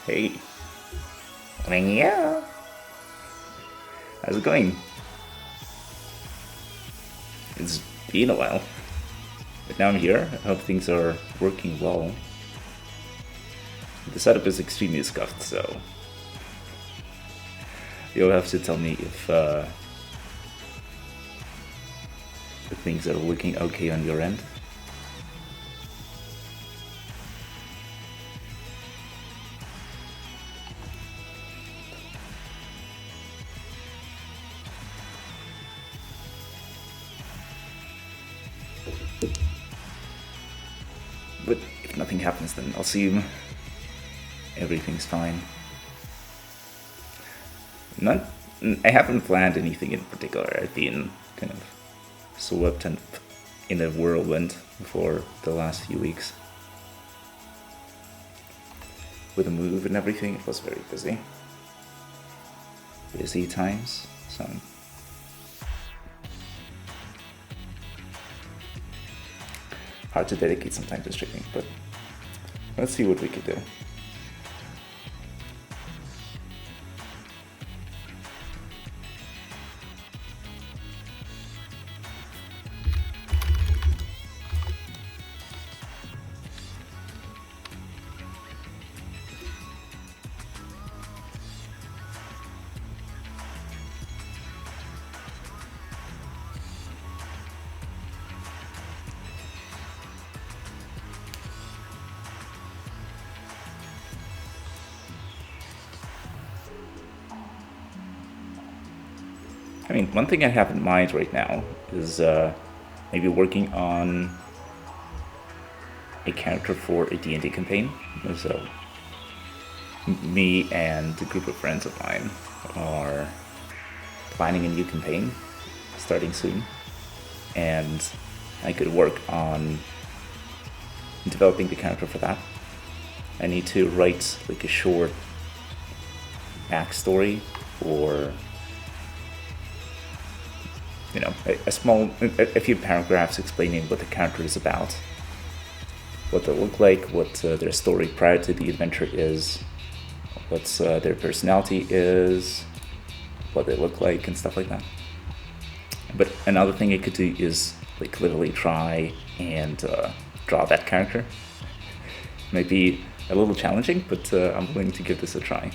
Hey. Yeah. How's it going? It's been a while. But now I'm here. I hope things are working well. The setup is extremely scuffed, so you'll have to tell me if things are working okay on your end. But if nothing happens, then I'll assume everything's fine. I haven't planned anything in particular. I've been kind of swept in a whirlwind for the last few weeks. With the move and everything, it was very busy. Busy times, so hard to dedicate some time to streaming, but let's see what we could do. I mean, one thing I have in mind right now is maybe working on a character for a D&D campaign. So me and a group of friends of mine are planning a new campaign starting soon, and I could work on developing the character for that. I need to write like a short backstory or a few paragraphs explaining what the character is about, what they look like, what their story prior to the adventure is, what their personality is, what they look like, and stuff like that. But another thing I could do is like literally try and draw that character. Might be a little challenging, but I'm willing to give this a try.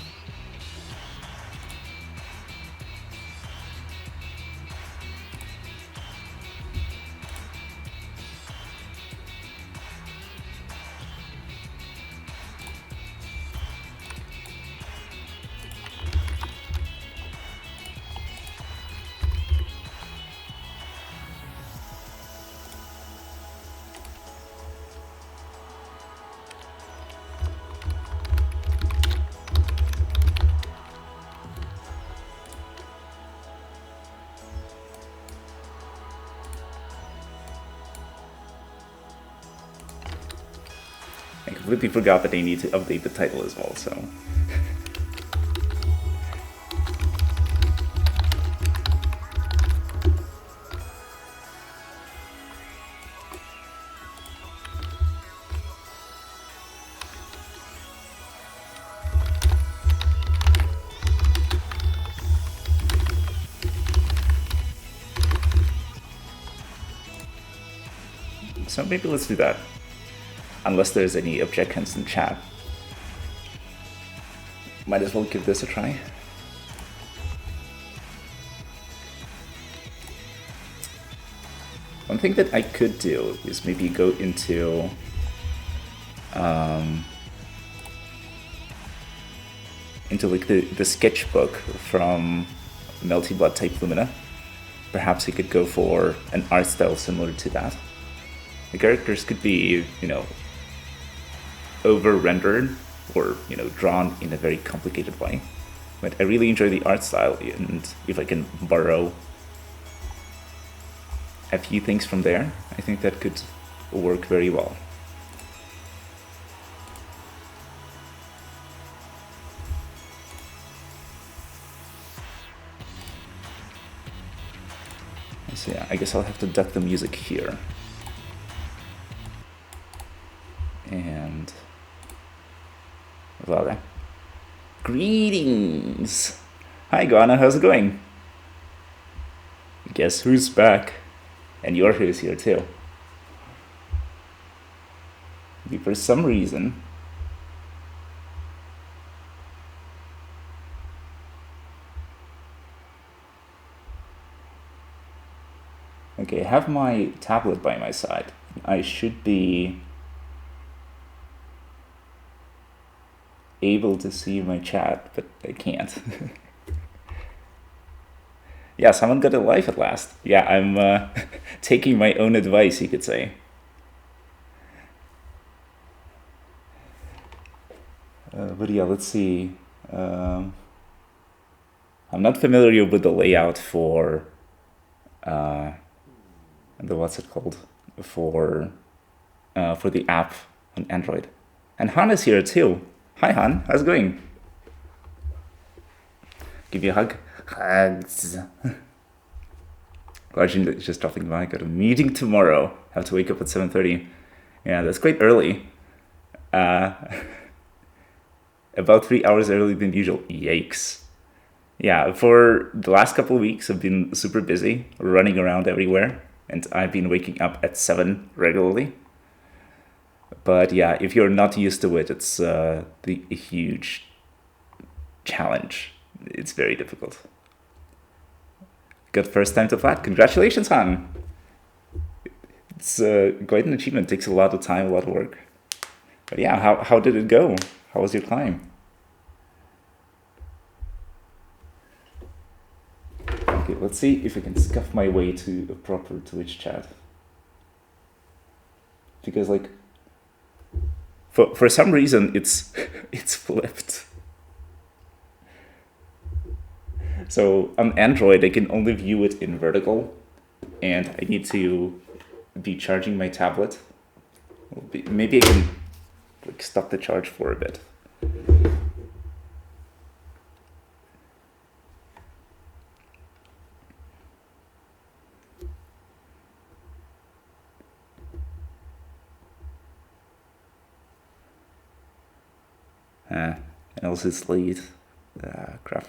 I completely forgot that they need to update the title as well, so. So maybe let's do that. Unless there's any objections in chat. Might as well give this a try. One thing that I could do is maybe go into like the sketchbook from Melty Blood Type Lumina. Perhaps he could go for an art style similar to that. The characters could be, over-rendered or, drawn in a very complicated way. But I really enjoy the art style, and if I can borrow a few things from there, I think that could work very well. So yeah, I guess I'll have to duck the music here. And voilà. Greetings! Hi Guana, how's it going? Guess who's back? And your who's here too. For some reason... Okay, I have my tablet by my side. I should be able to see my chat, but I can't. Yeah, someone got a life at last. Yeah, I'm taking my own advice, you could say. But yeah, let's see. I'm not familiar with the layout for what's it called, for the app on Android. And Han is here too. Hi Han, how's it going? Give you a hug. Hugs. Arjun is just dropping by. Got a meeting tomorrow. Have to wake up at 7:30. Yeah, that's quite early. About 3 hours earlier than usual. Yikes. Yeah, for the last couple of weeks, I've been super busy, running around everywhere, and I've been waking up at 7 regularly. But yeah, if you're not used to it, it's a huge challenge. It's very difficult. Got first time to flat. Congratulations, Han! It's quite an achievement. Takes a lot of time, a lot of work. But yeah, how did it go? How was your climb? Okay, let's see if I can scuff my way to a proper Twitch chat. Because like, for some reason it's it's flipped. So on Android I can only view it in vertical, and I need to be charging my tablet. Maybe I can like stop the charge for a bit. Else it's late. Crap.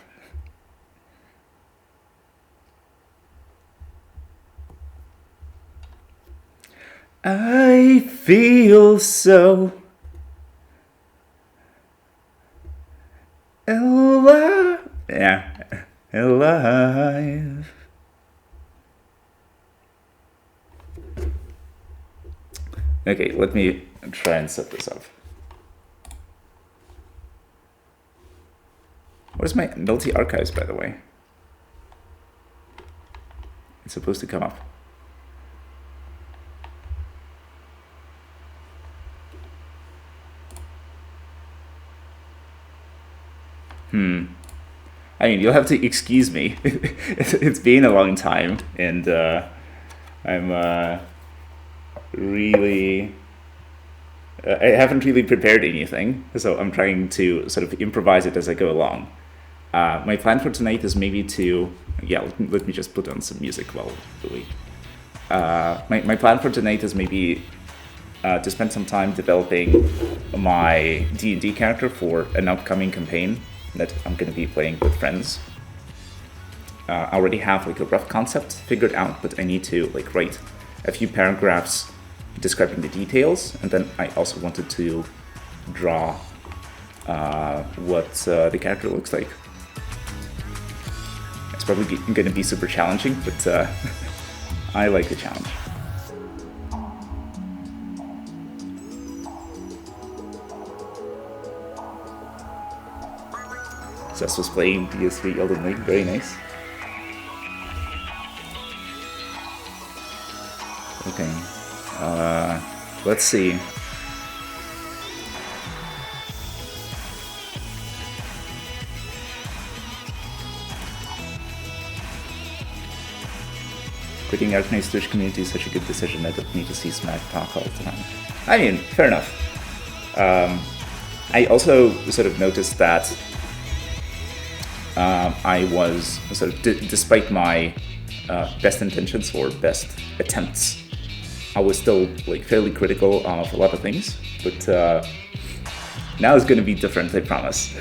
I feel so alive. Yeah, alive. Okay, let me try and set this up. Where's my Melty archives, by the way? It's supposed to come up. I mean, you'll have to excuse me. It's been a long time, and I'm really... I haven't really prepared anything, so I'm trying to sort of improvise it as I go along. My plan for tonight is maybe to... Yeah, let me just put on some music while we wait. My plan for tonight is maybe to spend some time developing my D&D character for an upcoming campaign that I'm going to be playing with friends. I already have like a rough concept figured out, but I need to like write a few paragraphs describing the details, and then I also wanted to draw what the character looks like. It's probably going to be super challenging, but I like the challenge. Cess was playing PS3 Elden Ring, very nice. Okay, let's see. Quitting Arknay's Twitch community is such a good decision. I don't need to see Smack talk all the time. I mean, fair enough. I also sort of noticed that I was sort of, despite my best intentions or best attempts, I was still like fairly critical of a lot of things. But now it's going to be different, I promise.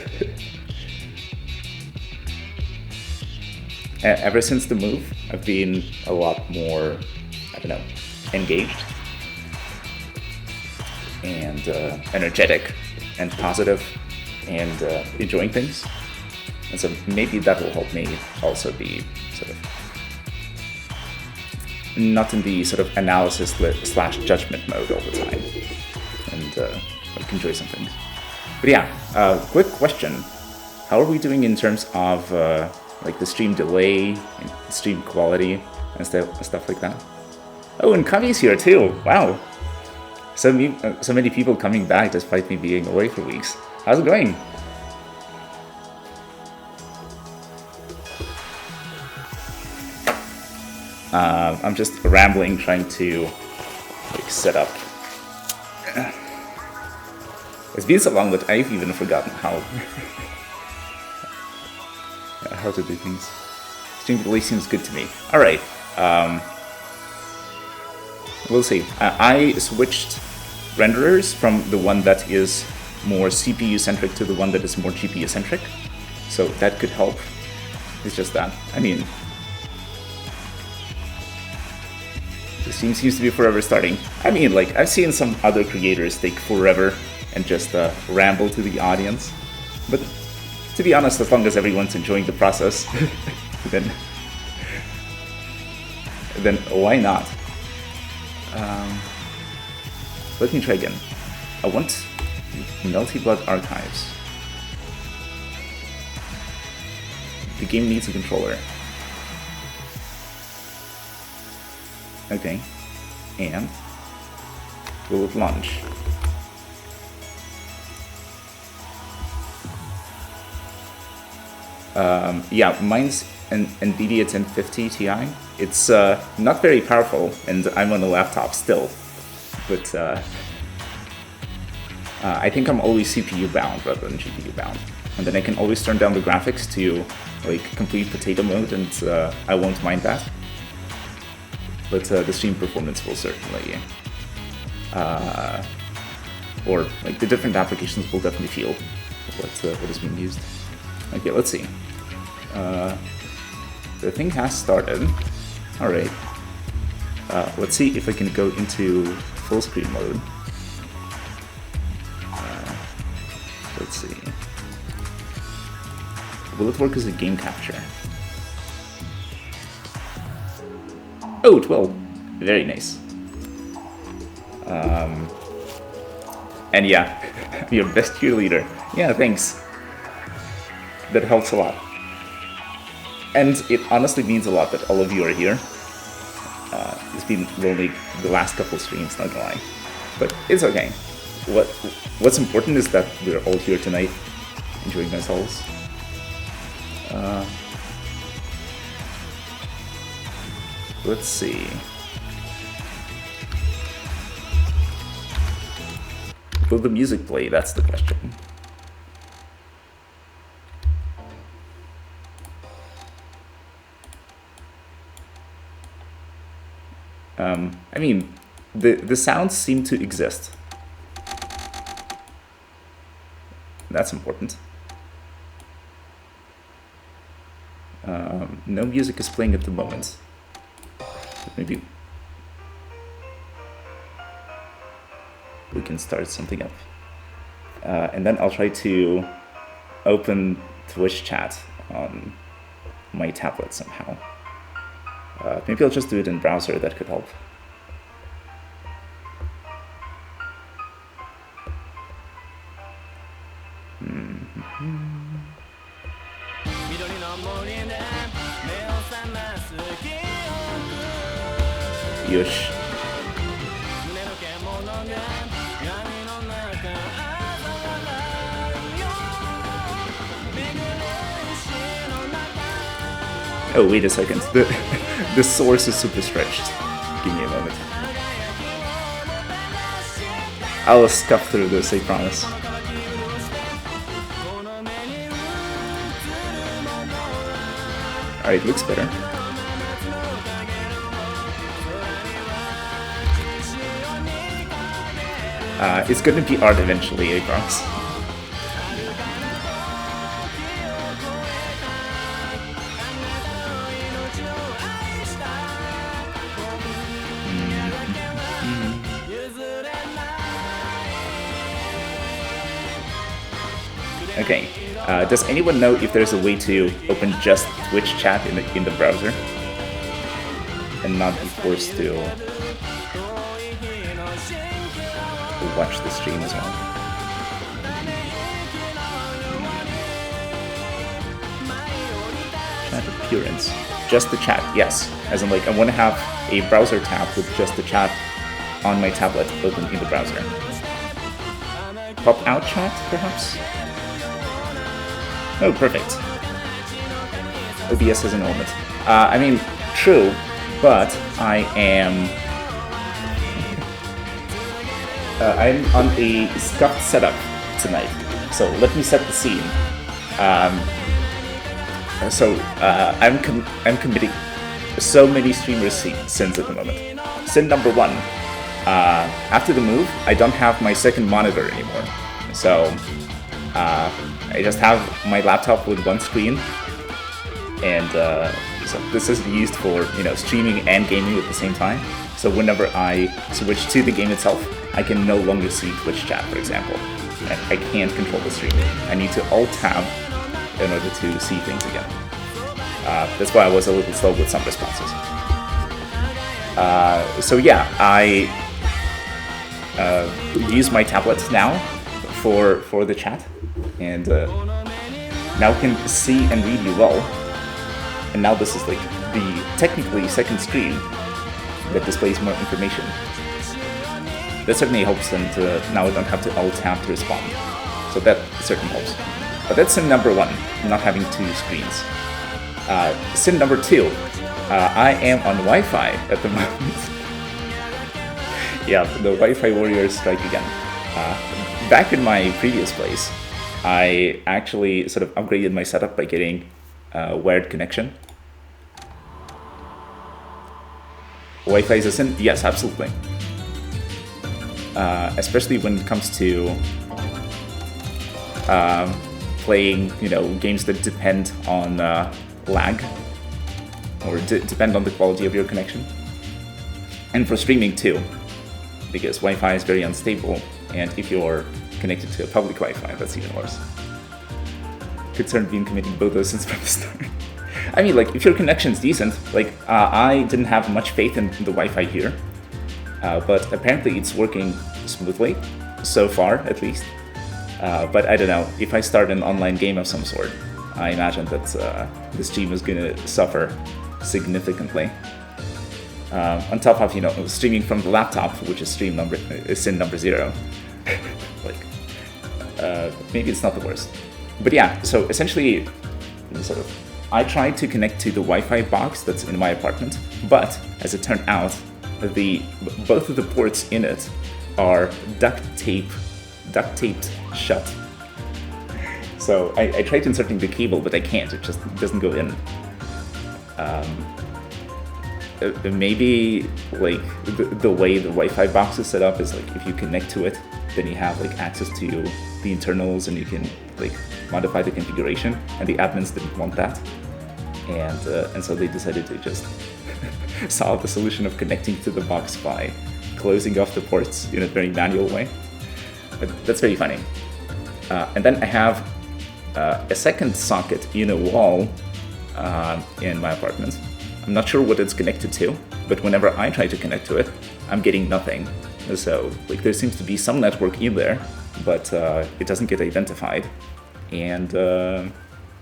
ever since the move, I've been a lot more, I don't know, engaged and energetic and positive and enjoying things. And so maybe that will help me also be sort of not in the sort of analysis / judgment mode all the time, and like enjoy some things. But yeah, quick question: how are we doing in terms of like the stream delay, and stream quality, and stuff like that? Oh, and Kami's here too. Wow, so many people coming back despite me being away for weeks. How's it going? I'm just rambling, trying to like set up. It's been so long that I've even forgotten how to do things. Stream delay seems good to me. All right, we'll see. I switched renderers from the one that is more CPU centric to the one that is more GPU centric, so that could help. It's just that. I mean, the stream seems to be forever starting. I mean, like, I've seen some other creators take forever and just ramble to the audience. But to be honest, as long as everyone's enjoying the process, then why not? Let me try again. I want Melty Blood Archives. The game needs a controller. Okay, and will it launch? Yeah, mine's an NVIDIA 1050 Ti. It's not very powerful, and I'm on a laptop still, but I think I'm always CPU bound rather than GPU bound, and then I can always turn down the graphics to like complete potato mode, and I won't mind that. But the stream performance will certainly, or like the different applications will definitely feel what is being used. Okay, let's see. The thing has started. All right. Let's see if I can go into full screen mode. Let's see. Will it work as a game capture? Oh, 12. Very nice. And yeah, your best cheerleader. Yeah, thanks. That helps a lot. And it honestly means a lot that all of you are here. It's been lonely the last couple streams, not gonna lie. But it's okay. What's important is that we're all here tonight, enjoying ourselves. Let's see. Will the music play? That's the question. I mean, the sounds seem to exist. That's important. No music is playing at the moment. Maybe we can start something up. And then I'll try to open Twitch chat on my tablet somehow. Maybe I'll just do it in browser, that could help. Yosh. Oh, wait a second. The source is super stretched. Give me a moment. I'll scuff through this, I promise. Alright, looks better. It's gonna be art eventually, I promise. Okay. Does anyone know if there's a way to open just Twitch chat in the browser and not be forced to watch the stream as well? Chat appearance. Just the chat, yes. As in, like, I want to have a browser tab with just the chat on my tablet open in the browser. Pop out chat, perhaps? Oh, perfect. OBS has an element. I mean, true, but I'm on a scuffed setup tonight, so let me set the scene. I'm committing so many streamers' sins at the moment. Sin number one: after the move, I don't have my second monitor anymore, so I just have my laptop with one screen, and so this is used for streaming and gaming at the same time. So whenever I switch to the game itself, I can no longer see Twitch chat, for example. I can't control the stream. I need to alt-tab in order to see things again. That's why I was a little slow with some responses. So yeah, I use my tablet now for the chat, and now can see and read you well. And now this is like the technically second screen that displays more information. That certainly helps, and now I don't have to alt-tab to respond. So that certainly helps. But that's sin number one, not having two screens. Sin number two, I am on Wi-Fi at the moment. Yeah, the Wi-Fi warriors strike again. Back in my previous place, I actually sort of upgraded my setup by getting a wired connection. Wi-Fi is a sin? Yes, absolutely. Especially when it comes to playing, games that depend on lag or depend on the quality of your connection, and for streaming too, because Wi-Fi is very unstable, and if you're connected to a public Wi-Fi, that's even worse. Concerned being committing both those sins from the start. I mean, like, if your connection's decent, like, I didn't have much faith in the Wi-Fi here, but apparently it's working smoothly, so far at least. But I don't know, if I start an online game of some sort, I imagine that the stream is gonna suffer significantly. On top of, streaming from the laptop, which is sin number 0. Like, maybe it's not the worst. But yeah, so essentially, I tried to connect to the Wi-Fi box that's in my apartment, but as it turned out, both of the ports in it are duct taped shut. So I tried inserting the cable, but I can't. It just doesn't go in. Maybe like the way the Wi-Fi box is set up is like if you connect to it, then you have like access to the internals and you can like modify the configuration. And the admins didn't want that, and so they decided to just solve the solution of connecting to the box by closing off the ports in a very manual way. But that's very funny. And then I have a second socket in a wall in my apartment. I'm not sure what it's connected to, but whenever I try to connect to it, I'm getting nothing. So like there seems to be some network in there, but it doesn't get identified. And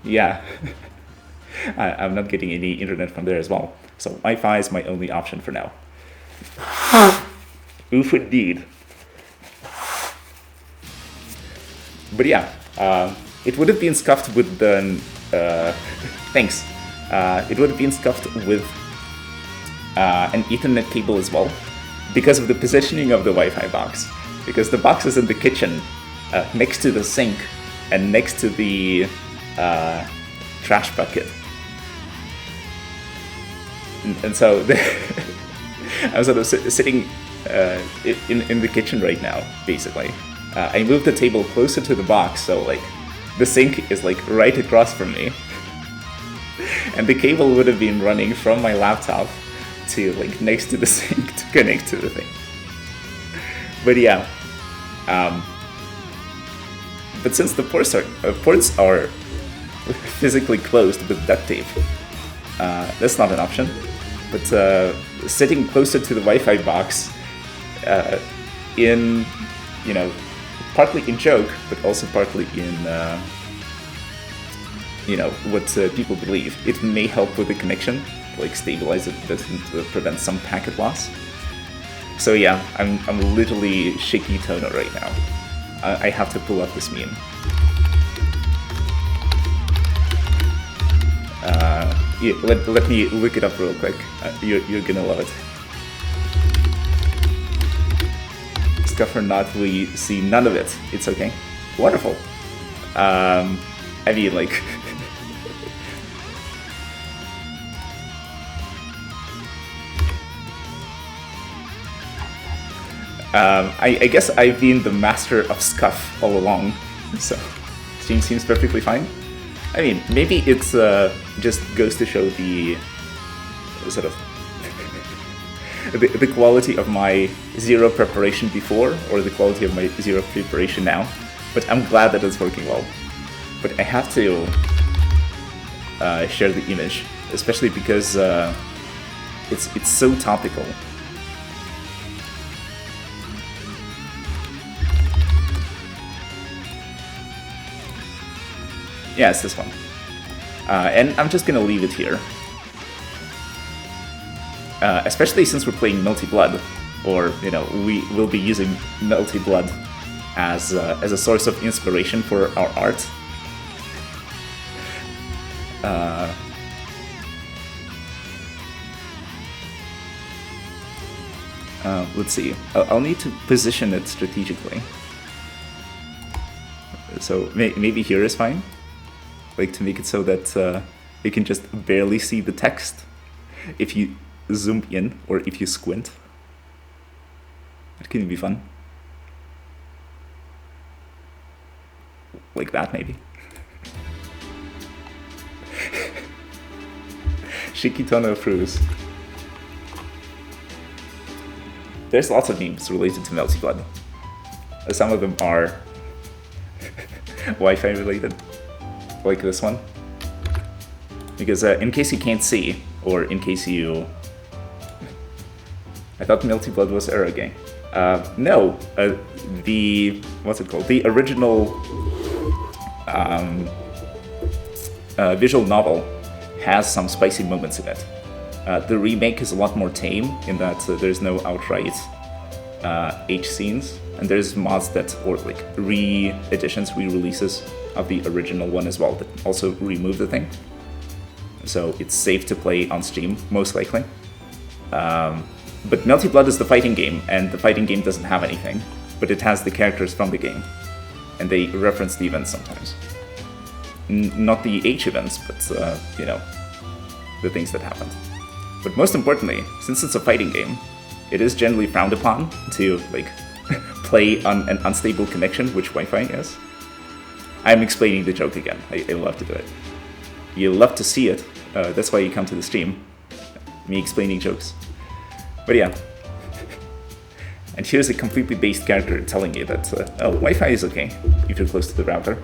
yeah, I'm not getting any internet from there as well. So Wi-Fi is my only option for now. Oof indeed. But yeah, it would have been scuffed with the... thanks. It would have been scuffed with an Ethernet cable as well, because of the positioning of the Wi-Fi box. Because the box is in the kitchen, next to the sink, and next to the trash bucket. And so I'm sort of sitting in the kitchen right now, basically. I moved the table closer to the box, so like the sink is like right across from me. And the cable would have been running from my laptop to like next to the sink to connect to the thing. But yeah, But since the ports are physically closed with duct tape, that's not an option. But sitting closer to the Wi-Fi box, in, you know, partly in joke, but also partly in, you know, what people believe, it may help with the connection, like stabilize it, to prevent some packet loss. So yeah, I'm literally shaky toner right now. I have to pull up this meme. Yeah, let me look it up real quick. You're gonna love it. Stuff or not, we see none of it. It's okay. Wonderful. I mean, like... I guess I've been the master of scuff all along, so seems perfectly fine. I mean, maybe it's just goes to show the sort of the quality of my zero preparation before, or the quality of my zero preparation now. But I'm glad that it's working well. But I have to share the image, especially because it's so topical. Yeah, it's this one. And I'm just gonna leave it here. Especially since we're playing Melty Blood, or, you know, we will be using Melty Blood as a source of inspiration for our art. Let's see. I'll need to position it strategically. So maybe here is fine. Like, to make it so that you can just barely see the text if you zoom in or if you squint. That can be fun. Like that, maybe. Shikitono approves. There's lots of memes related to Melty Blood. Some of them are Wi-Fi related. Like this one, because in case you can't see, or in case you... I thought Melty Blood was eroge. No, the... what's it called? The original visual novel has some spicy moments in it. The remake is a lot more tame in that there's no outright H scenes, and there's mods that, or like re-editions, re-releases of the original one as well that also remove the thing. So it's safe to play on Steam, most likely. But Melty Blood is the fighting game, and the fighting game doesn't have anything, but it has the characters from the game, and they reference the events sometimes. Not the H events, but, you know, the things that happened. But most importantly, since it's a fighting game, it is generally frowned upon to, like, play on an unstable connection, which Wi-Fi is. I'm explaining the joke again. I love to do it. You love to see it. That's why you come to the stream. Me explaining jokes. But yeah. And here's a completely based character telling you that, oh, Wi-Fi is okay if you're close to the router.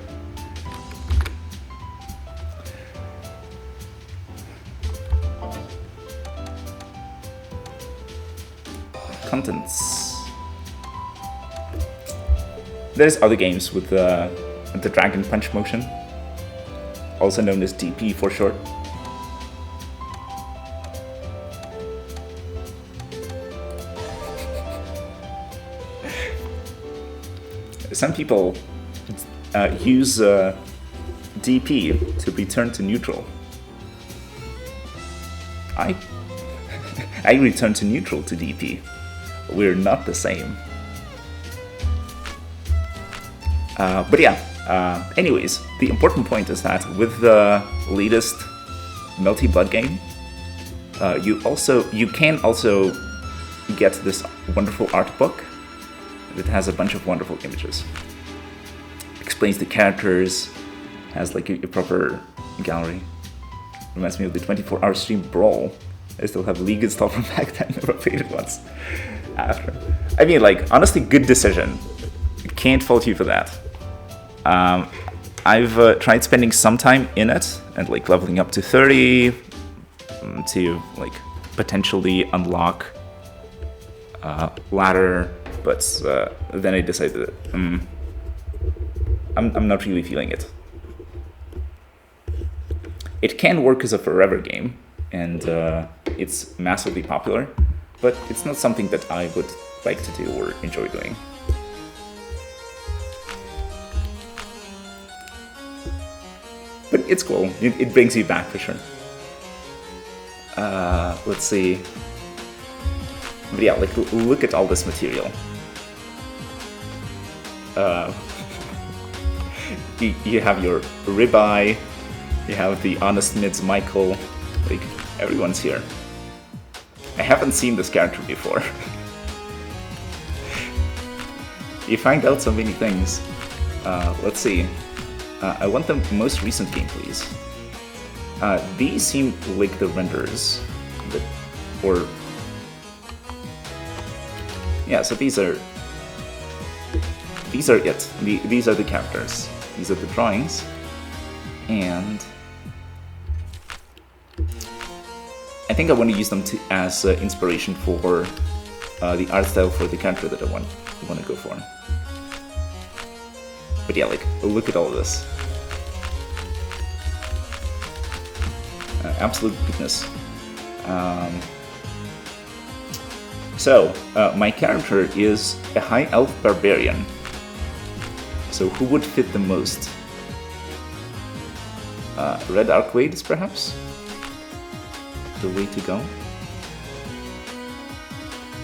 Contents. There's other games with the Dragon Punch motion, also known as DP for short. Some people use DP to return to neutral. I return to neutral to DP. We're not the same. But yeah, anyways, the important point is that with the latest Melty Blood game, you can also get this wonderful art book that has a bunch of wonderful images. Explains the characters, has like a proper gallery. Reminds me of the 24-hour stream Brawl. I still have League installed from back then, never played it once. After. I mean, like, honestly, good decision. Can't fault you for that. I've tried spending some time in it and like leveling up to 30 to like potentially unlock ladder, but then I decided that I'm not really feeling it. It can work as a forever game, and it's massively popular, but it's not something that I would like to do or enjoy doing. But it's cool. It brings you back for sure. Let's see. But yeah, like look at all this material. You have your ribeye. You have the Honest Mids Michael. Like everyone's here. I haven't seen this character before. You find out so many things. Let's see. I want the most recent game, please. These seem like the renders, or yeah. So these are it. These are the characters. These are the drawings, and I think I want to use them as inspiration for the art style for the character that I want to go for. But yeah, like, look at all of this. Absolute goodness. So, my character is a high elf barbarian. So who would fit the most? Red Archwades, perhaps? The way to go?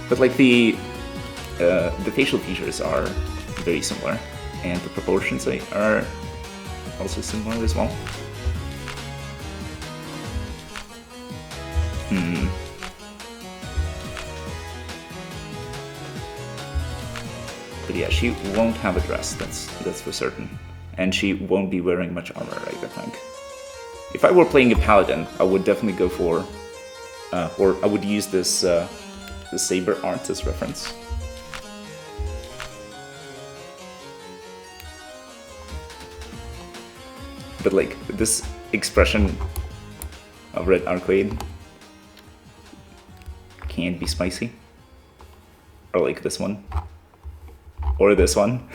But like the facial features are very similar. And the proportions are also similar as well. But yeah, she won't have a dress, that's for certain. And she won't be wearing much armor, right, I think. If I were playing a paladin, I would definitely go for, or I would use this the saber art as reference. But like this expression of Red Archwade can't be spicy. Or like this one. Or this one.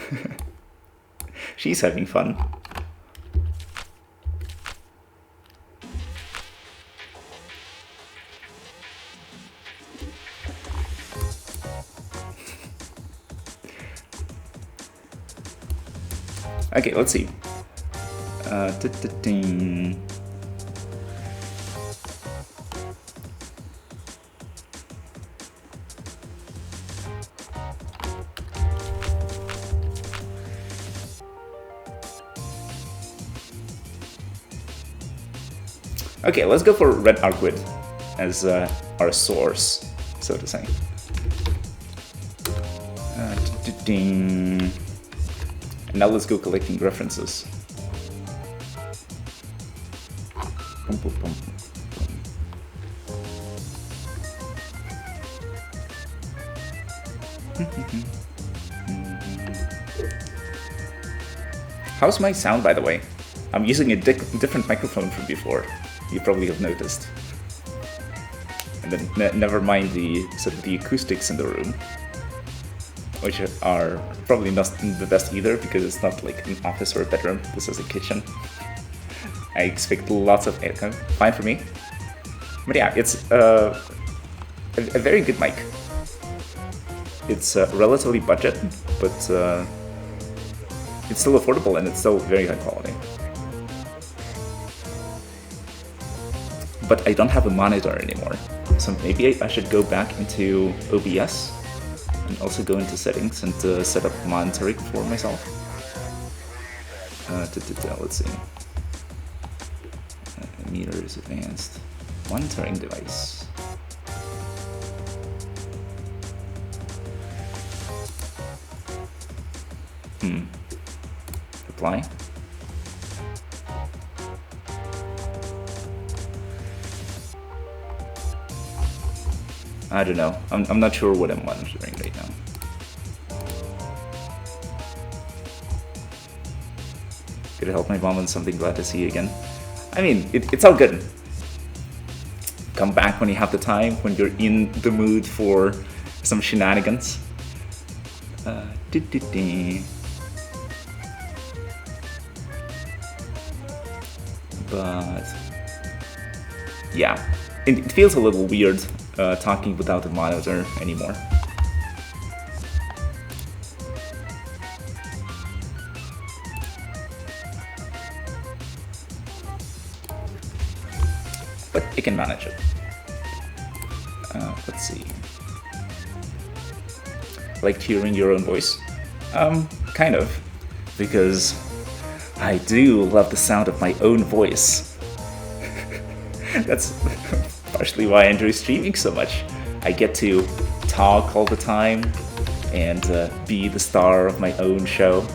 She's having fun. Okay, let's see. Okay, let's go for Red Archwade as our source, so to say. And now let's go collecting references. How's my sound, by the way? I'm using a different microphone from before. You probably have noticed. And then never mind the sort of the acoustics in the room, which are probably not the best either because it's not like an office or a bedroom. This is a kitchen. I expect lots of echo. Fine for me. But yeah, it's a very good mic. It's relatively budget, but it's still affordable and it's still very high quality. But I don't have a monitor anymore, so maybe I should go back into OBS and also go into settings and set up monitoring for myself. Let's see. Meters advanced. Monitoring device. Apply. I don't know. I'm not sure what I'm monitoring right now. could help my mom on something, glad to see you again. I mean, it's all good. Come back when you have the time, when you're in the mood for some shenanigans. But yeah, it feels a little weird talking without a monitor anymore. But you can manage it. Let's see. Like hearing your own voice? Kind of. Because I do love the sound of my own voice. That's partially why I enjoy streaming so much. I get to talk all the time and be the star of my own show.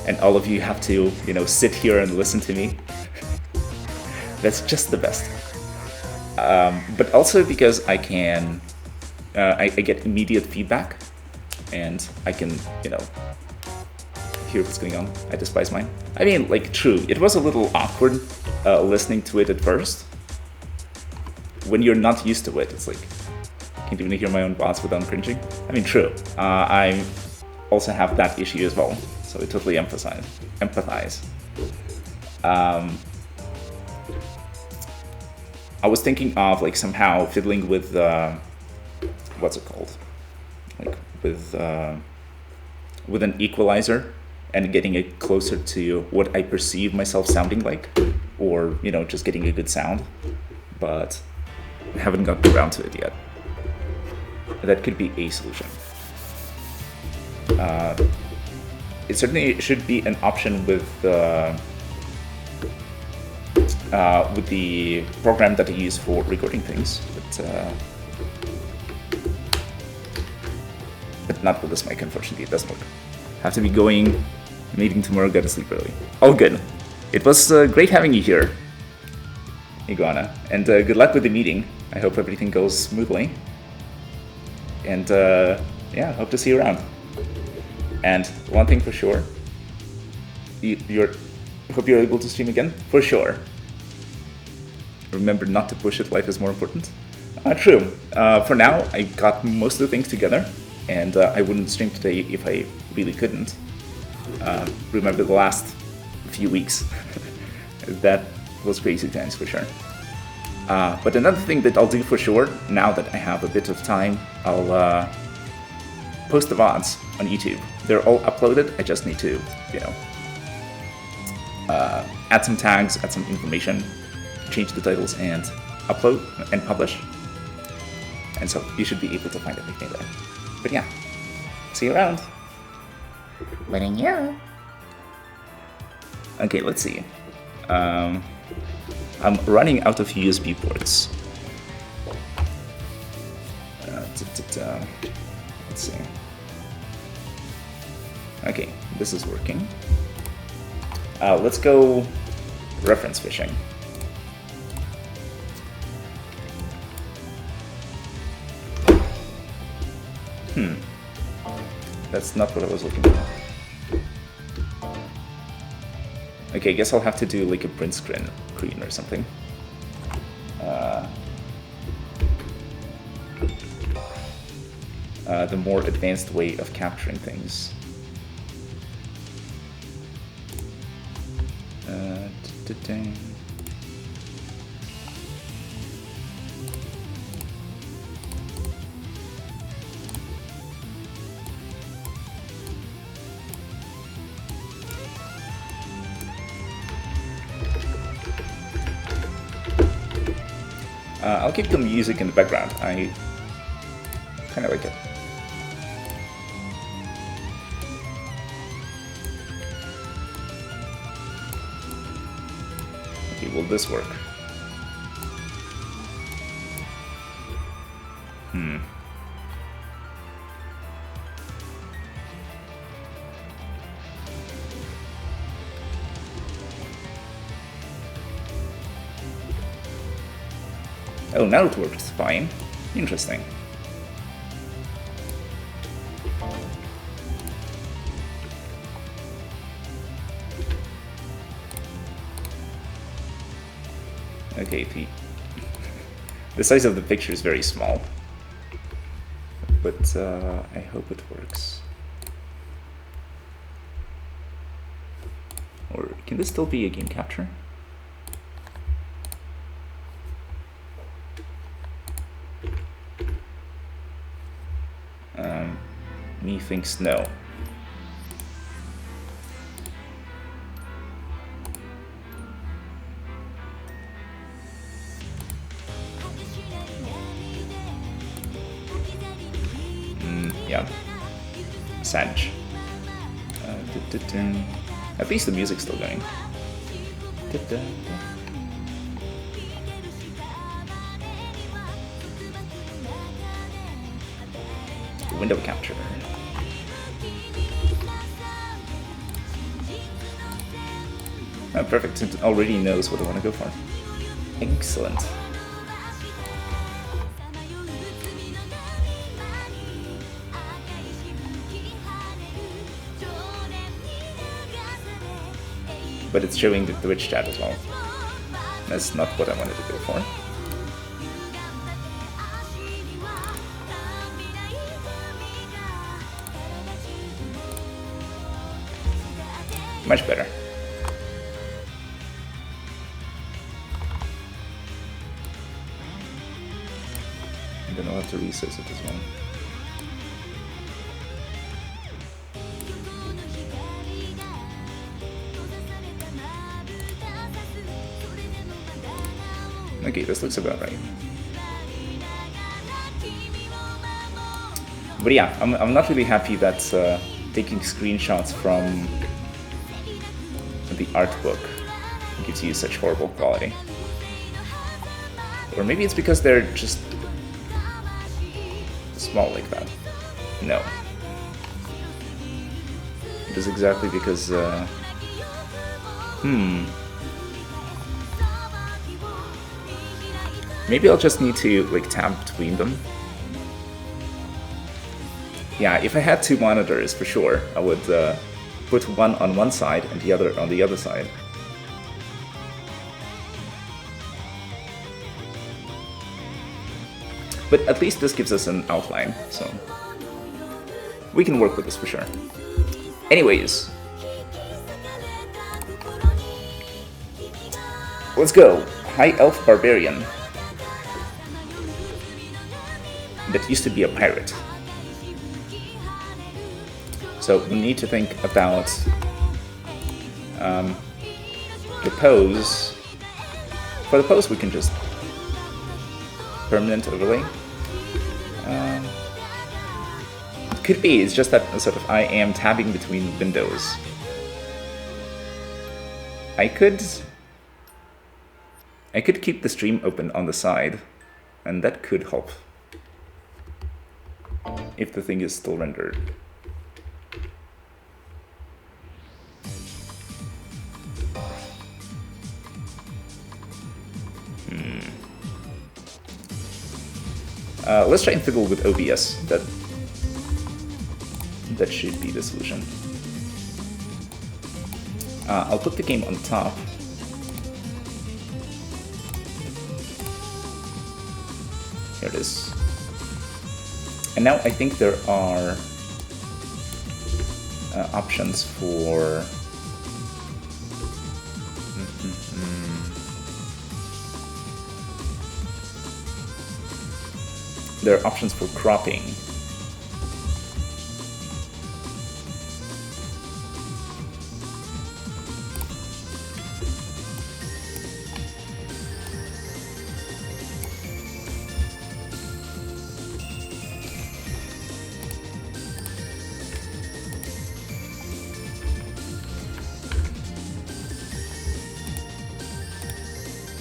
And all of you have to, sit here and listen to me. That's just the best. But also because I can, I get immediate feedback, and I can, hear what's going on. I despise mine. I mean, true, it was a little awkward listening to it at first. When you're not used to it, it's like, I can't even hear my own voice without cringing. I mean, true. I also have that issue as well, so I totally empathize. I was thinking of somehow fiddling with what's it called, with an equalizer and getting it closer to what I perceive myself sounding like, or just getting a good sound, but I haven't gotten around to it yet. That could be a solution. It certainly should be an option with the program that I use for recording things, but not with this mic, unfortunately. It doesn't work. Have to be going, meeting tomorrow, gotta sleep early. All good. It was great having you here, Iguana, and good luck with the meeting. I hope everything goes smoothly, and yeah, hope to see you around. And one thing for sure, hope you're able to stream again, for sure. Remember not to push it, life is more important. True. For now, I got most of the things together, and I wouldn't stream today if I really couldn't. Remember the last few weeks. That was crazy times for sure. But another thing that I'll do for sure, now that I have a bit of time, I'll post the VODs on YouTube. They're all uploaded, I just need to, add some tags, add some information, change the titles, and upload and publish. And so you should be able to find everything there. But yeah, see you around. Letting you. Okay, let's see. I'm running out of USB ports. Let's see. Okay, this is working. Let's go reference fishing. That's not what I was looking for. Okay, I guess I'll have to do a print screen or something. The more advanced way of capturing things. I'll keep the music in the background. I kind of like it. Okay, will this work? Oh, now it works fine. Interesting. Okay, the size of the picture is very small, but I hope it works. Or can this still be a game capture? Me thinks no. Yeah. Sag. At least the music's still going. Window capture. Oh, perfect. It already knows what I want to go for. Excellent. But it's showing the Twitch chat as well. That's not what I wanted to go for. Much better. And then I'll have to resize it as well. Okay, this looks about right. But yeah, I'm not really happy that taking screenshots from the art book gives you such horrible quality. Or maybe it's because they're just small like that. No. It is exactly because, maybe I'll just need to like tab between them. Yeah, if I had two monitors, for sure, I would put one on one side and the other on the other side. But at least this gives us an outline, so we can work with this for sure. Anyways, let's go. High Elf Barbarian. That used to be a pirate. So we need to think about the pose. For the pose, we can just permanent overlay. Could be, it's just that sort of I am tabbing between windows. I could keep the stream open on the side, and that could help if the thing is still rendered. Let's try and fiddle with OBS. That should be the solution. I'll put the game on top. Here it is. And now I think there are options for there are options for cropping.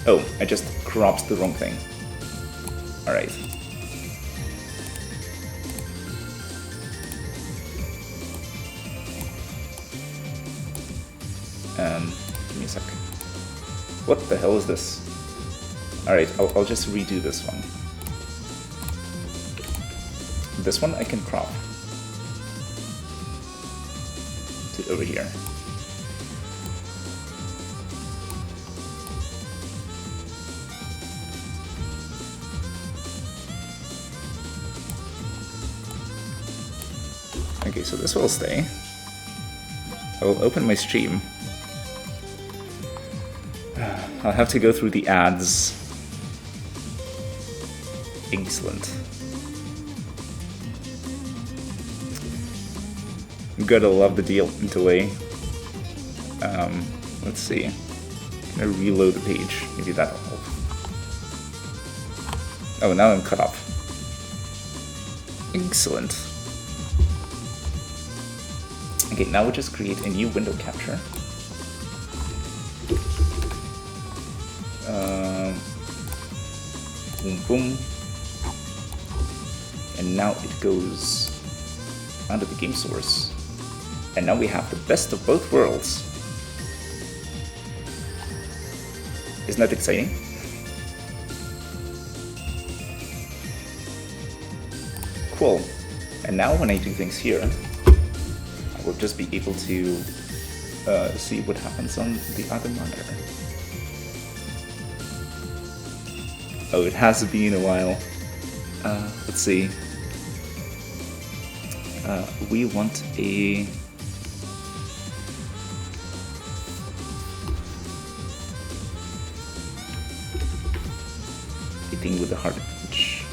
Oh, I just cropped the wrong thing. All right. Give me a sec. What the hell is this? All right, I'll just redo this one. This one I can crop to over here. Okay, so this will stay. I will open my stream. I'll have to go through the ads. Excellent. Gotta love the delay. Let's see. Can I reload the page? Maybe that'll help. Oh, now I'm cut off. Excellent. Okay, now we'll just create a new window capture. Boom, boom. And now it goes under the game source. And now we have the best of both worlds. Isn't that exciting? Cool. And now when I do things here, I will just be able to see what happens on the other monitor. Oh, it has been a while. Let's see. We want a... thing with a hard edge.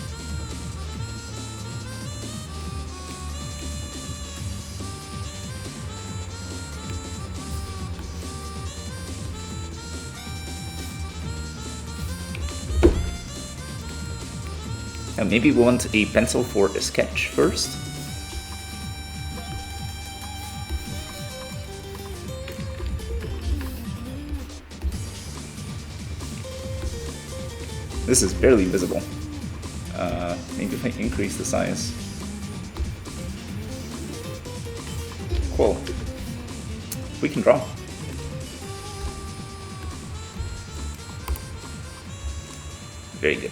Now maybe we want a pencil for a sketch first. This is barely visible. Maybe if I increase the size. Cool. We can draw. Very good.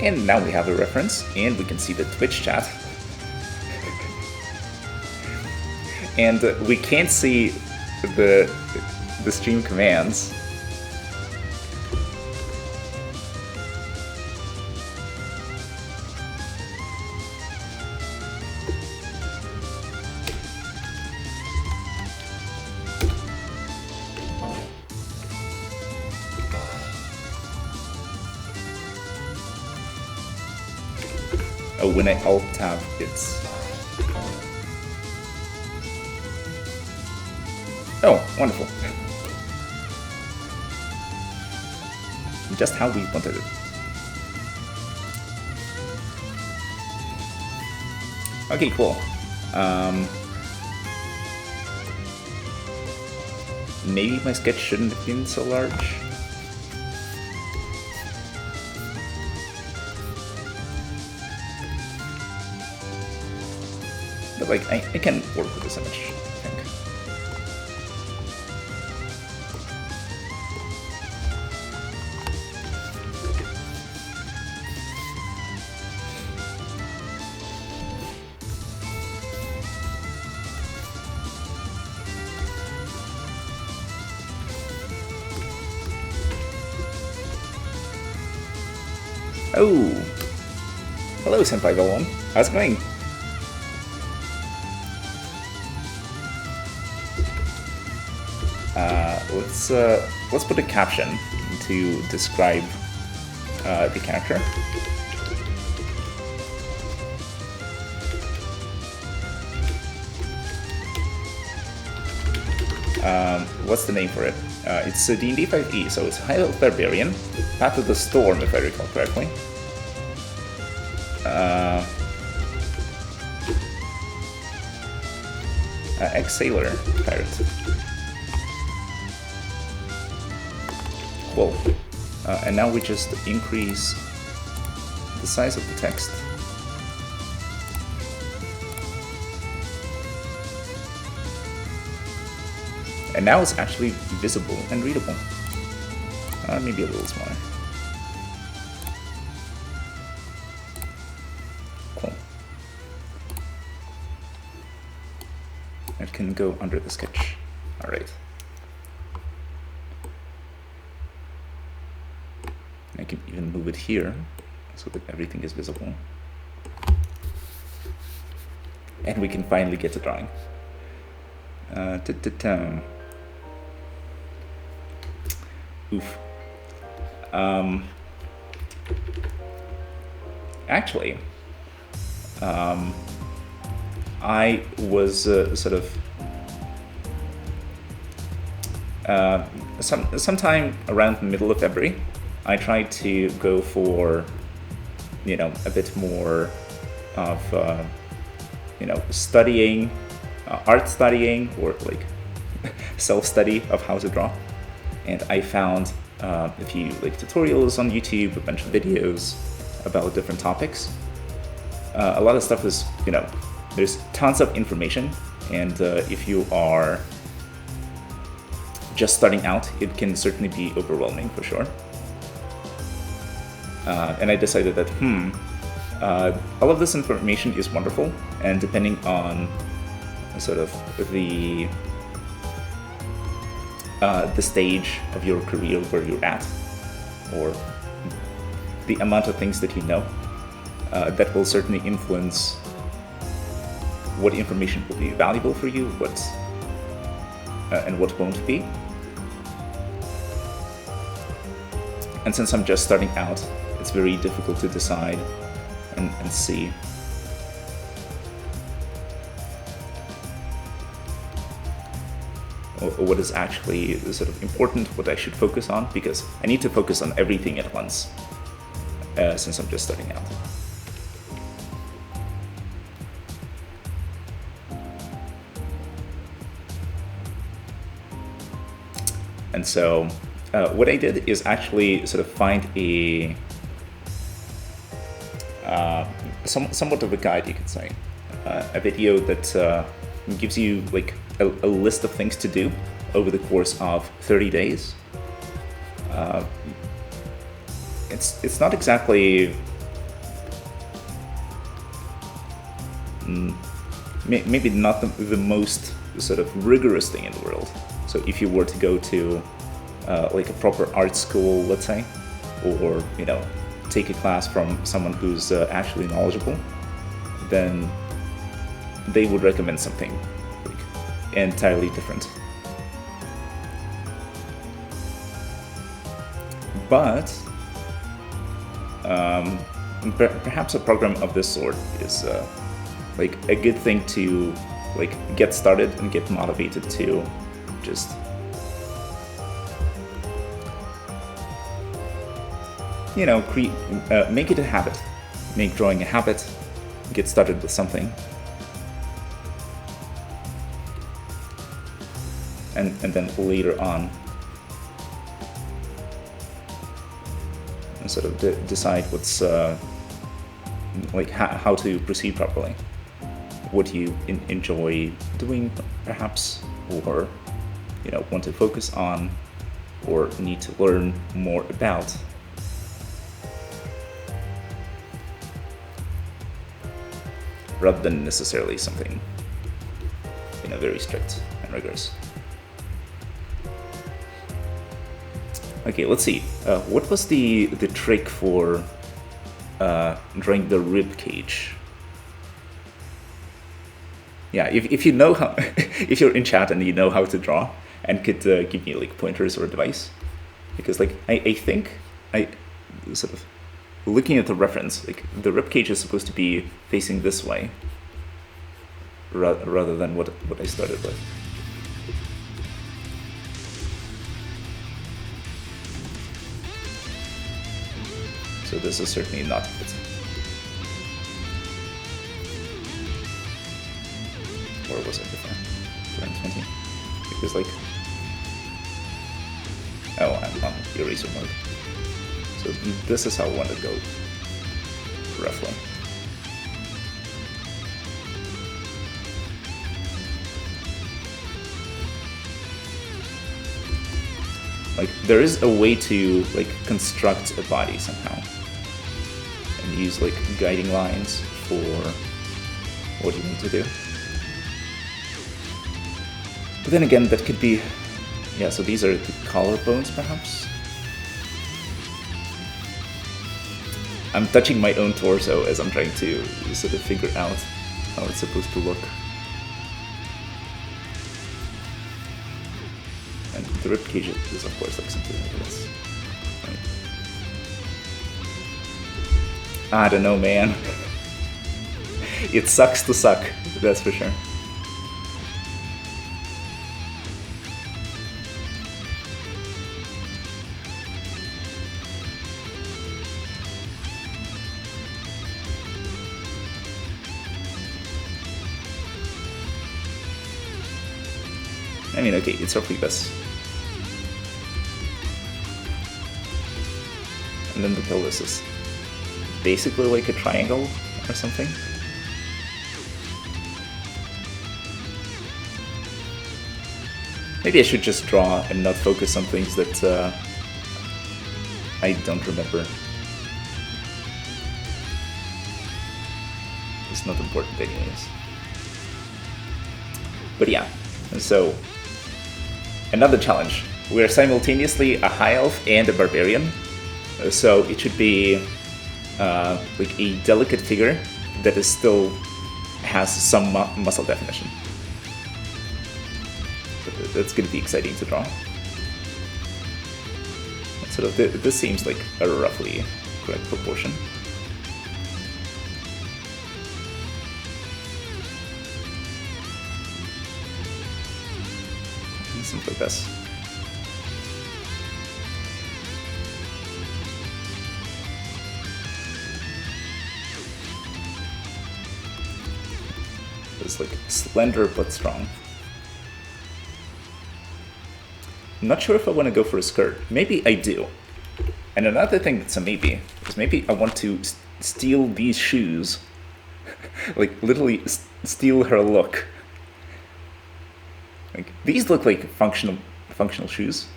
And now we have a reference, and we can see the Twitch chat. And we can't see the stream commands. Oh, when I alt tab, it's... Oh, wonderful. Just how we wanted it. Okay, cool. Maybe my sketch shouldn't have been so large. But like, I can work with this image, I think. Oh! Hello, Senpai Golem. How's it going? Let's put a caption to describe the character. What's the name for it? It's a D&D 5e, so it's High Elf Barbarian, Path of the Storm, if I recall correctly. Ex-Sailor Pirate. Cool. And now we just increase the size of the text. And now it's actually visible and readable. Maybe a little smaller. Cool. It can go under the sketch. All right. I can even move it here so that everything is visible. And we can finally get to drawing. Oof. Actually, I was sort of sometime around the middle of February, I tried to go for, you know, a bit more of, you know, studying, art studying, or like self-study of how to draw. And I found a few like tutorials on YouTube, a bunch of videos about different topics. A lot of stuff is, you know, there's tons of information, and if you are just starting out, it can certainly be overwhelming for sure. And I decided that, all of this information is wonderful, and depending on sort of the stage of your career where you're at, or the amount of things that you know, that will certainly influence what information will be valuable for you, and what won't be. And since I'm just starting out, it's very difficult to decide and see. What is actually sort of important, what I should focus on, because I need to focus on everything at once, since I'm just starting out. And so what I did is actually sort of find a somewhat of a guide, you could say, a video that gives you like a list of things to do over the course of 30 days. It's not exactly maybe not the most sort of rigorous thing in the world. So if you were to go to like a proper art school, let's say, or, you know, take a class from someone who's actually knowledgeable, then they would recommend something like entirely different. But perhaps a program of this sort is like a good thing to like get started and get motivated to just, you know, make it a habit, make drawing a habit, get started with something, and then later on sort of decide what's like how to proceed properly, what you enjoy doing perhaps, or, you know, want to focus on or need to learn more about. Rather than necessarily something, you know, very strict and rigorous. Okay, let's see. What was the trick for drawing the rib cage? Yeah, if you know how, if you're in chat and you know how to draw and could give me like pointers or advice, because like I think I sort of looking at the reference, like the rib cage is supposed to be facing this way rather than what I started with. So this is certainly not it. Or was it before? 2020? Because like, oh, I'm on eraser mode. So this is how I want to go, roughly. Like, there is a way to like construct a body somehow and use like guiding lines for what you need to do. But then again, that could be, yeah, so these are the collarbones perhaps. I'm touching my own torso as I'm trying to sort of figure out how it's supposed to look. And the ribcage is of course like something like this. Right. I don't know, man. It sucks to suck, that's for sure. I mean, okay, it's roughly this. And then the pelvis is basically like a triangle or something. Maybe I should just draw and not focus on things that I don't remember. It's not important anyways. But yeah, and so another challenge. We are simultaneously a high elf and a barbarian, so it should be like a delicate figure that is still has some muscle definition. So that's going to be exciting to draw. Sort of this seems like a roughly correct proportion. Something like this. It's like slender but strong. I'm not sure if I want to go for a skirt. Maybe I do. And another thing that's a maybe is maybe I want to steal these shoes. Like literally steal her look. Like, these look like functional shoes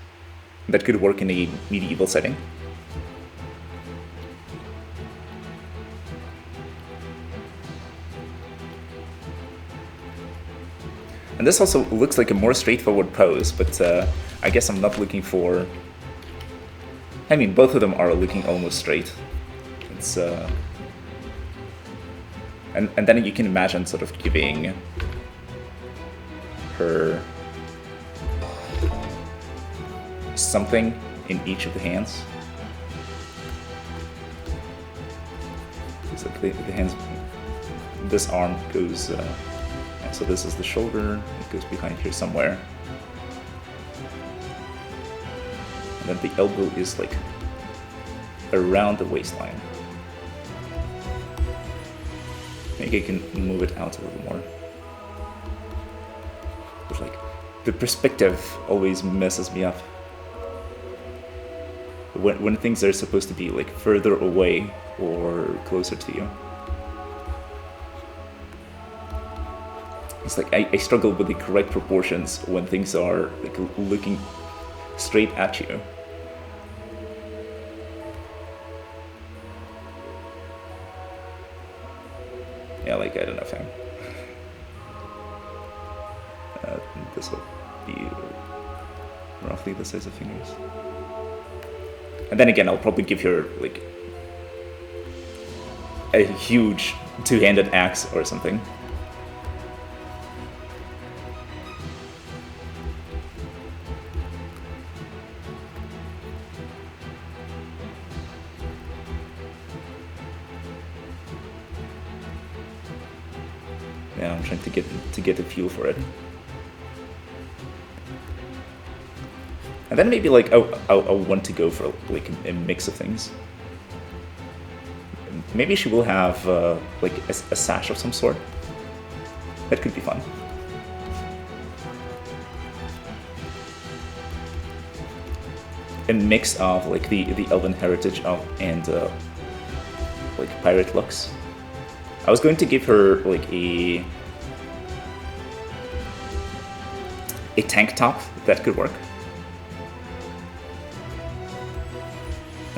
that could work in a medieval setting. And this also looks like a more straightforward pose, but I guess I'm not looking for... I mean, both of them are looking almost straight. It's and then you can imagine sort of giving her something in each of the hands. So the hands, this arm goes, so this is the shoulder, it goes behind here somewhere. And then the elbow is like around the waistline. Maybe I can move it out a little more. But like, the perspective always messes me up. When things are supposed to be like further away or closer to you. It's like I struggle with the correct proportions when things are like looking straight at you. Yeah, like, I don't know if I'm... this will be roughly the size of fingers. And then again, I'll probably give her, like, a huge two-handed axe or something. Yeah, I'm trying to get a feel for it. And then maybe like I want to go for like a mix of things. Maybe she will have like a sash of some sort. That could be fun. A mix of like the elven heritage and like pirate looks. I was going to give her like a tank top. That could work.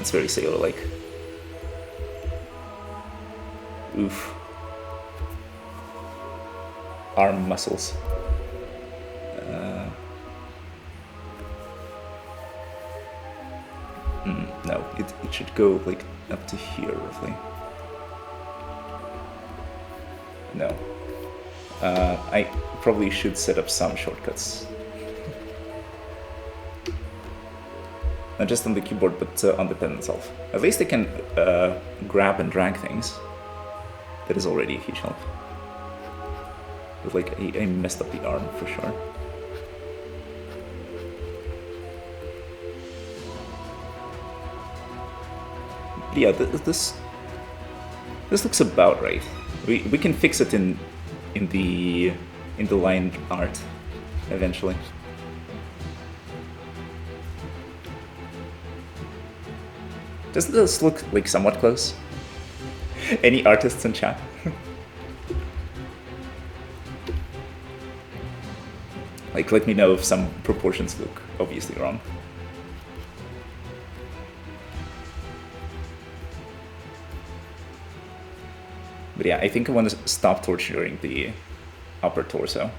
That's very Sailor-like. Oof. Arm muscles. No, it should go like up to here roughly. No. I probably should set up some shortcuts. Not just on the keyboard, but on the pen itself. At least I can grab and drag things. That is already a huge help. But like, I messed up the arm for sure. Yeah, this looks about right. We can fix it in the line art eventually. Doesn't this look like somewhat close? Any artists in chat? Like, let me know if some proportions look obviously wrong. But yeah, I think I want to stop torturing the upper torso,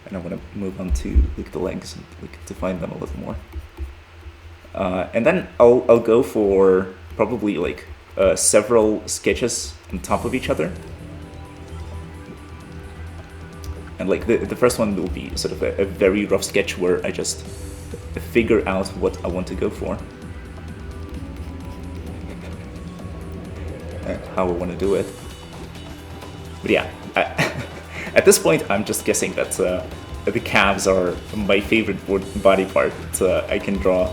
and I want to move on to like the legs and like define them a little more. And then I'll go for probably like several sketches on top of each other. And like the first one will be sort of a very rough sketch where I just figure out what I want to go for. How I want to do it. But yeah, at this point I'm just guessing that the calves are my favorite body part that I can draw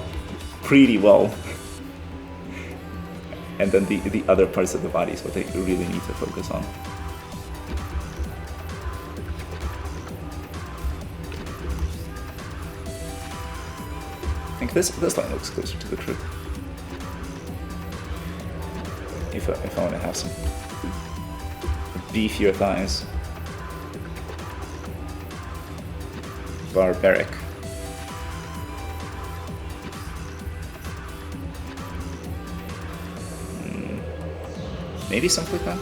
pretty well. And then the other parts of the body is what I really need to focus on. I think this line looks closer to the crook. If I want to have some beefier thighs. Barbaric. Maybe something like that.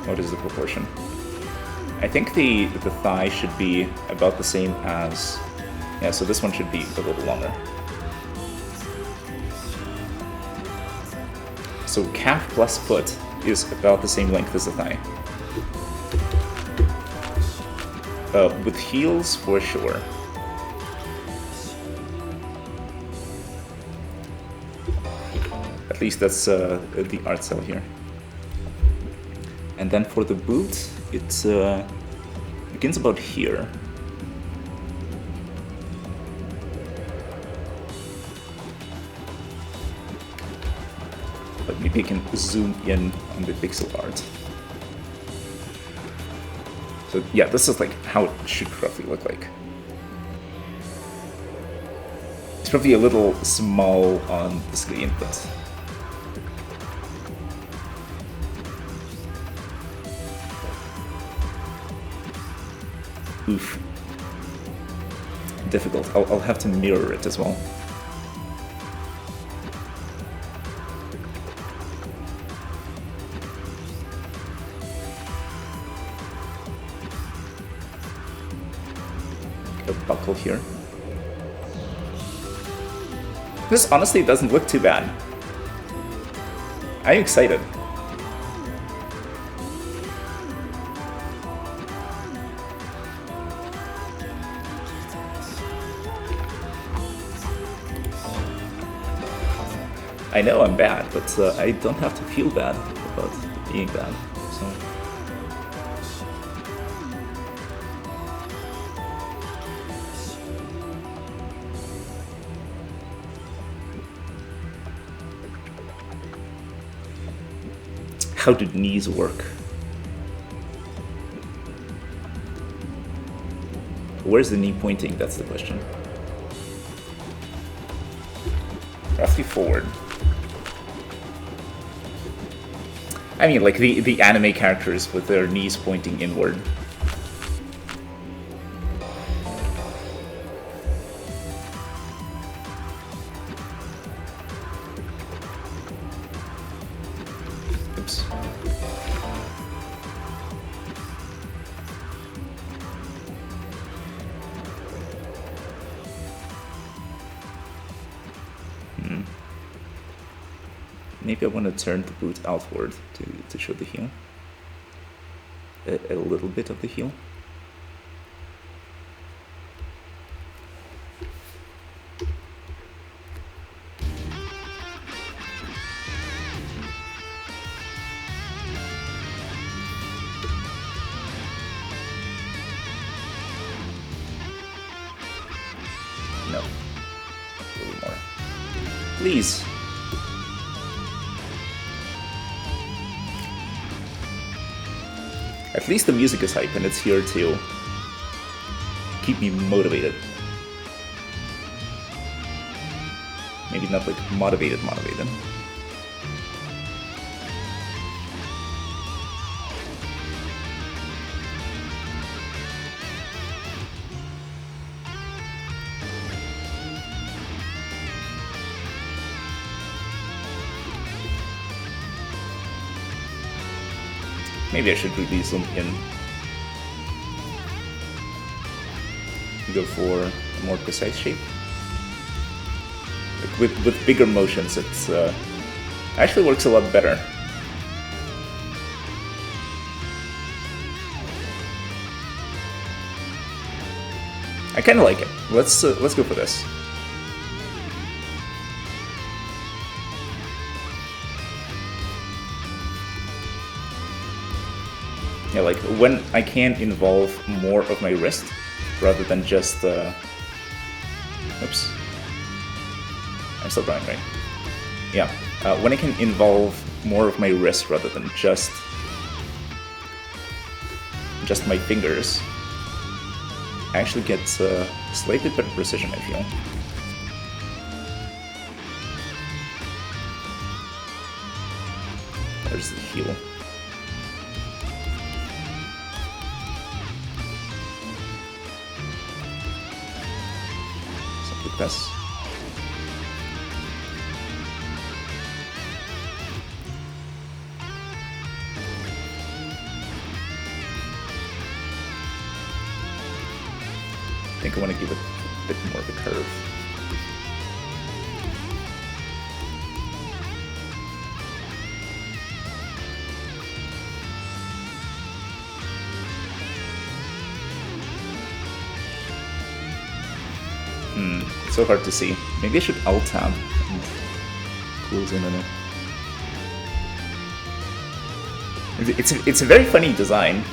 What is the proportion? I think the thigh should be about the same as... Yeah, so this one should be a little longer. So calf plus foot is about the same length as the thigh. With heels, for sure. At least that's the art cell here. And then for the boot, it begins about here. But maybe I can zoom in on the pixel art. So yeah, this is like how it should roughly look like. It's probably a little small on the screen, but... Oof. Difficult. I'll have to mirror it as well. A buckle here. This honestly doesn't look too bad. I'm excited. I know I'm bad, but I don't have to feel bad about being bad. So. How do knees work? Where's the knee pointing? That's the question. Roughly forward. I mean, like the anime characters with their knees pointing inward. Oops. Maybe I want to turn the boot outward to show the heel. A little bit of the heel. No. A little more. Please. At least the music is hype and it's here to keep me motivated. Maybe not like motivated. Maybe I should release them in. Go for a more precise shape. Like with bigger motions, it's actually works a lot better. I kind of like it. Let's go for this. Yeah, like when I can involve more of my wrist rather than just oops. I'm still drawing, right? Yeah. When I can involve more of my wrist rather than just my fingers, I actually get slightly better precision, I feel. There's the heel. This. I think I want to give it a bit more of a curve. It's so hard to see. Maybe I should Alt-Tab and close in on it. It's a very funny design.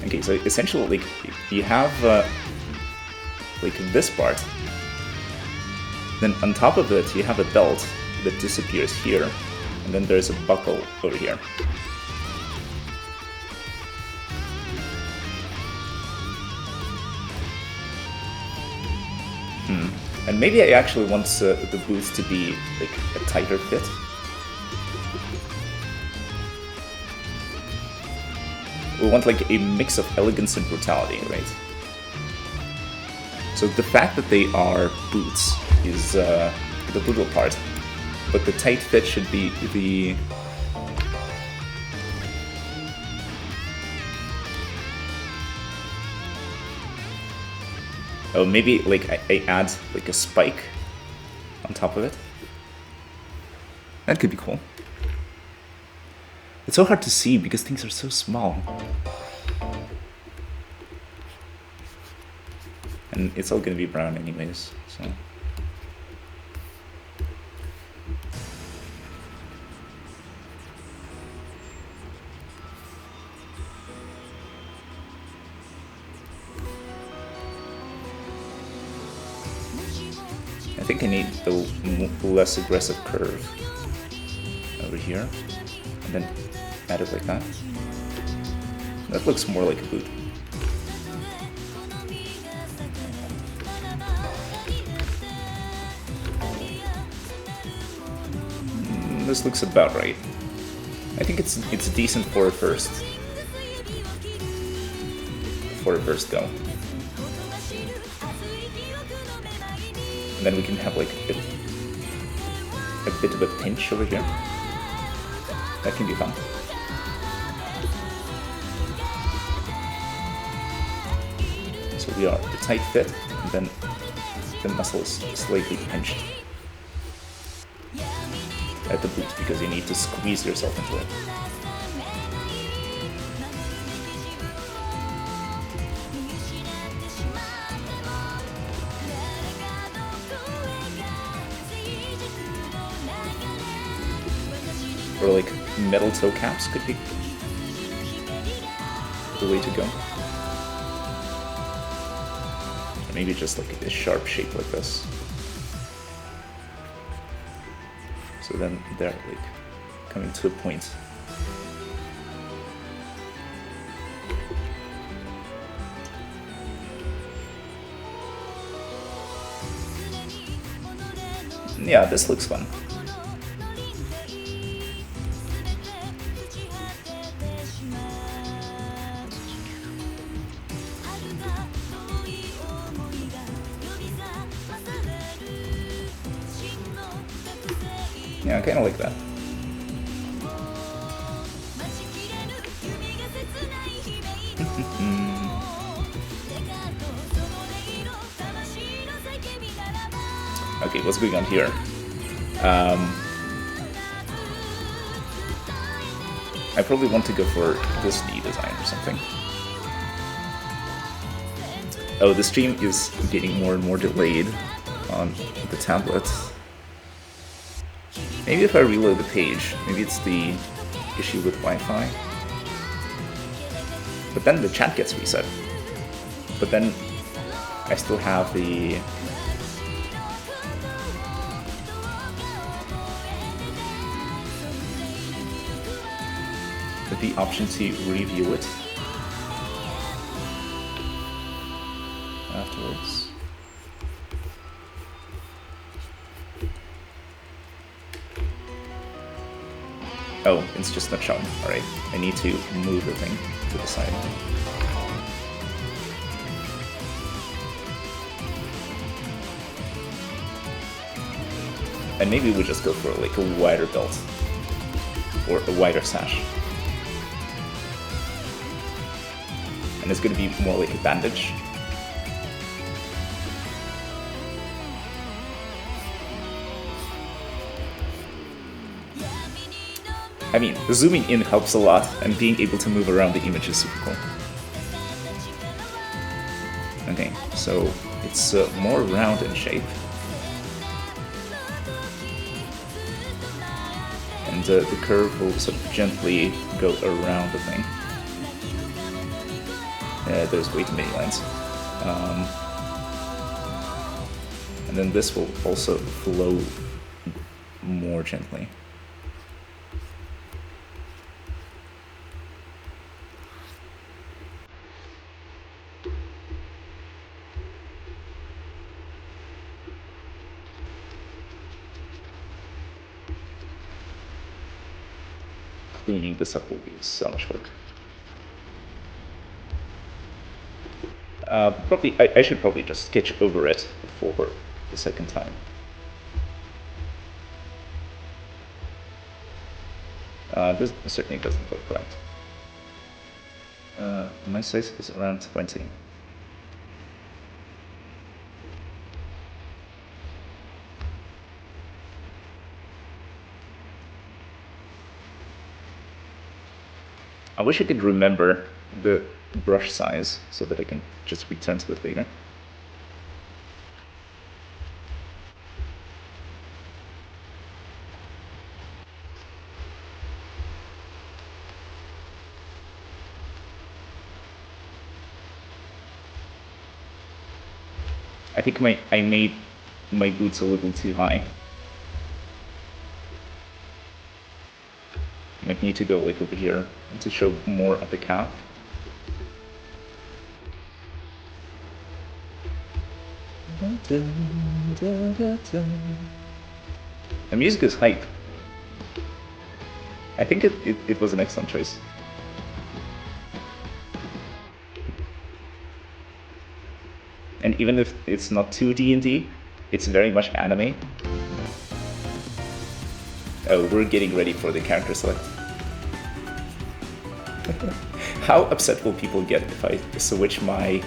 Okay, so essentially, like you have like this part, then on top of it you have a belt that disappears here, and then there's a buckle over here. And maybe I actually want the boots to be like a tighter fit. We want like a mix of elegance and brutality, right? So the fact that they are boots is the brutal part, but the tight fit should be the oh, maybe like I add like a spike on top of it. That could be cool. It's so hard to see because things are so small. And it's all gonna be brown anyways, so. I think I need a less aggressive curve over here, and then add it like that. That looks more like a boot. This looks about right. I think it's decent for a first go. And then we can have like a bit of a pinch over here. That can be fun. So we are a tight fit, and then the muscle is slightly pinched at the boot because you need to squeeze yourself into it. Or like metal toe caps could be the way to go. Or maybe just like a sharp shape like this. So then they're like coming to a point. Yeah, this looks fun. Yeah, I kind of like that. Okay, what's going on here? I probably want to go for this knee design or something. Oh, the stream is getting more and more delayed on the tablet. Maybe if I reload the page, maybe it's the issue with Wi-Fi. But then the chat gets reset. But then I still have the option to review it afterwards. Oh, it's just not shown. Alright, I need to move the thing to the side. And maybe we just go for like a wider belt or a wider sash. And it's going to be more like a bandage. I mean, zooming in helps a lot, and being able to move around the image is super cool. Okay, so it's more round in shape. And the curve will sort of gently go around the thing. There's way too many lines. And then this will also flow more gently. Cleaning this up will be so much work. Probably, I should probably just sketch over it for the second time. This certainly doesn't look right. My size is around 20. I wish I could remember the brush size so that I can just return to it later. I think I made my boots a little too high. Might need to go like over here to show more of the calf. The music is hype. I think it was an excellent choice. And even if it's not too D&D, It's very much anime. Oh, we're getting ready for the character select. How upset will people get if I switch my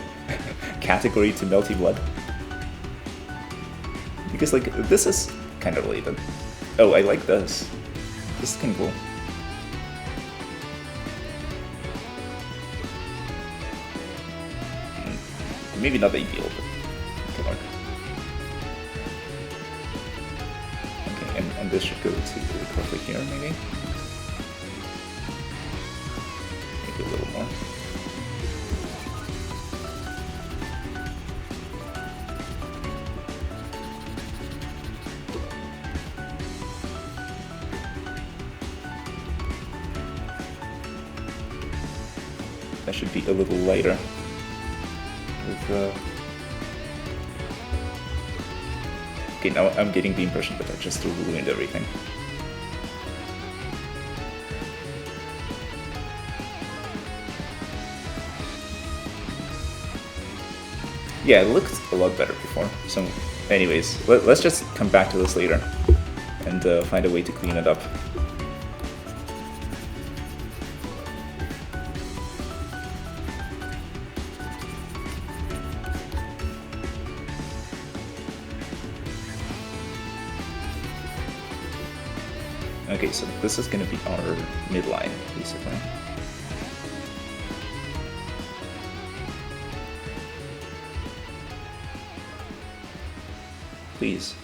category to Melty Blood? Because like, this is kind of related. Oh, I like this. This is kind of cool. Maybe not ideal, but good luck. Okay, and this should go to roughly here, maybe? Maybe a little more. That should be a little lighter. Okay, now I'm getting the impression that I just ruined everything. Yeah, it looked a lot better before. So anyways, let's just come back to this later and find a way to clean it up. Okay, so this is going to be our midline, basically. Please.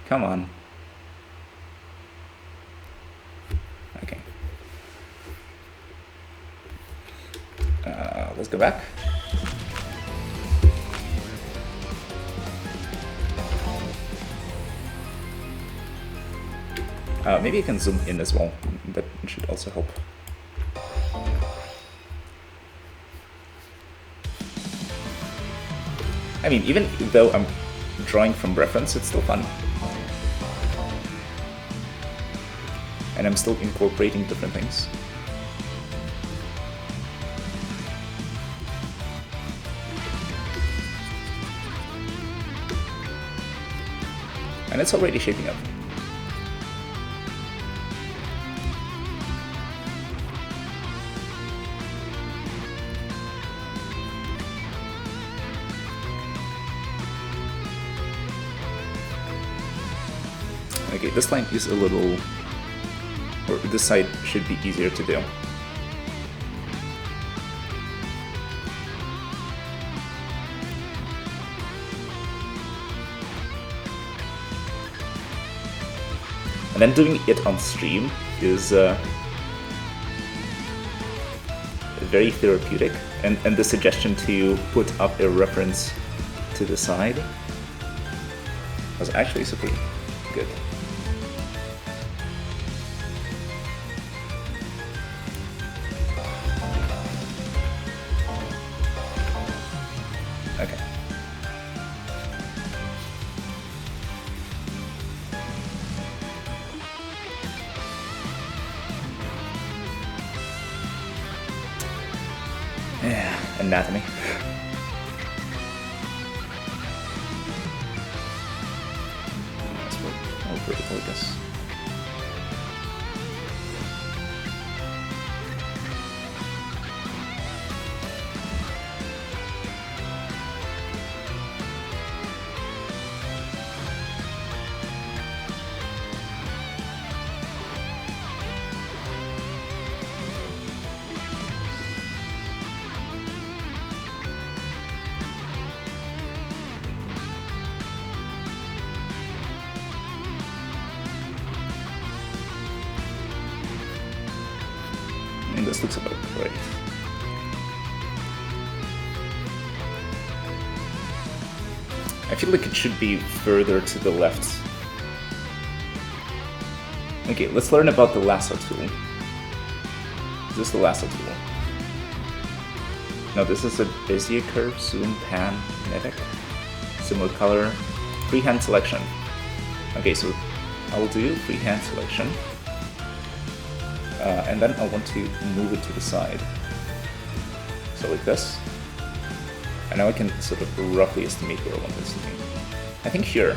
Come on. Okay. Let's go back. Maybe I can zoom in as well. That should also help. I mean, even though I'm drawing from reference, it's still fun. And I'm still incorporating different things. And it's already shaping up. Okay, this line is a little, or this side should be easier to do. And then doing it on stream is very therapeutic, and the suggestion to put up a reference to the side was actually super good. Okay. Yeah, anatomy. That's more vertical, I guess. And this looks about right. I feel like it should be further to the left. Okay, let's learn about the lasso tool. Is this the lasso tool? No, this is a Bezier curve, zoom, pan, kinetic, similar color, freehand selection. Okay, so I will do freehand selection. And then I want to move it to the side. So like this. And now I can sort of roughly estimate where I want this to be. I think here.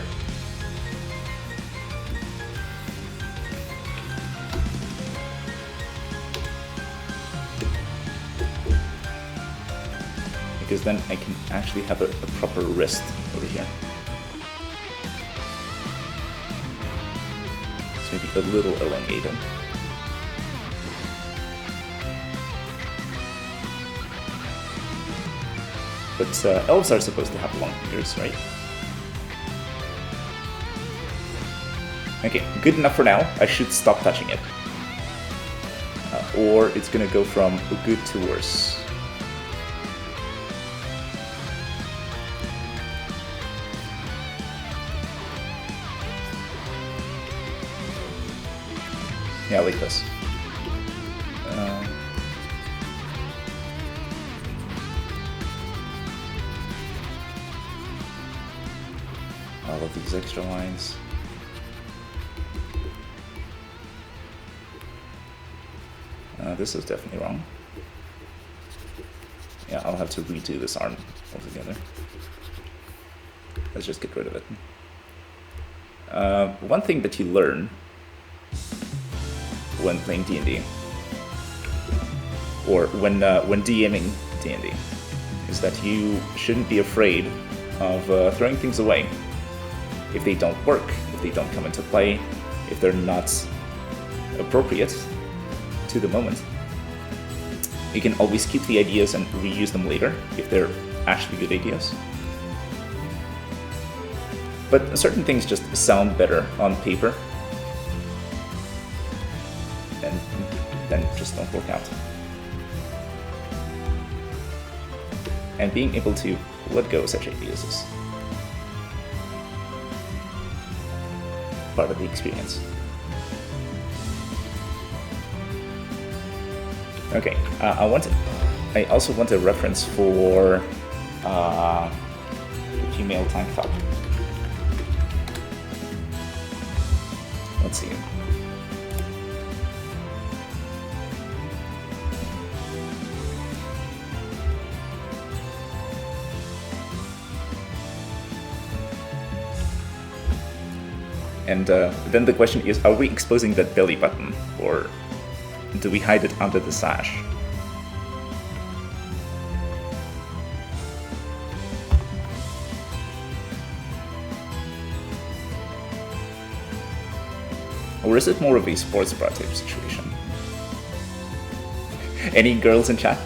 Because then I can actually have a proper wrist over here. It's maybe a little elongated. But elves are supposed to have long fingers, right? Okay, good enough for now. I should stop touching it. Or it's gonna go from good to worse. Yeah, like this. All of these extra lines. This is definitely wrong. Yeah, I'll have to redo this arm altogether. Let's just get rid of it. One thing that you learn when playing D&D, or when DMing D&D, is that you shouldn't be afraid of throwing things away if they don't work, if they don't come into play, if they're not appropriate to the moment. You can always keep the ideas and reuse them later if they're actually good ideas. But certain things just sound better on paper and then just don't work out. And being able to let go of such ideas is part of the experience. Okay, I also want a reference for the female tank top. Let's see. And then the question is, are we exposing that belly button, or do we hide it under the sash? Or is it more of a sports bra type situation? Any girls in chat?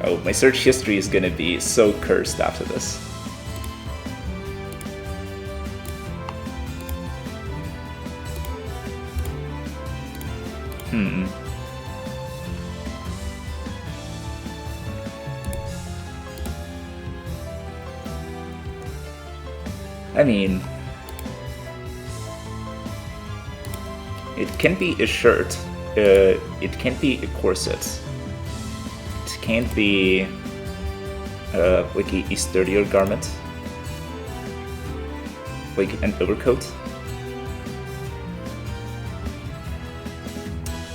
Oh, my search history is gonna be so cursed after this. I mean, it can be a shirt, it can be a corset. Can't be like a sturdier garment, like an overcoat.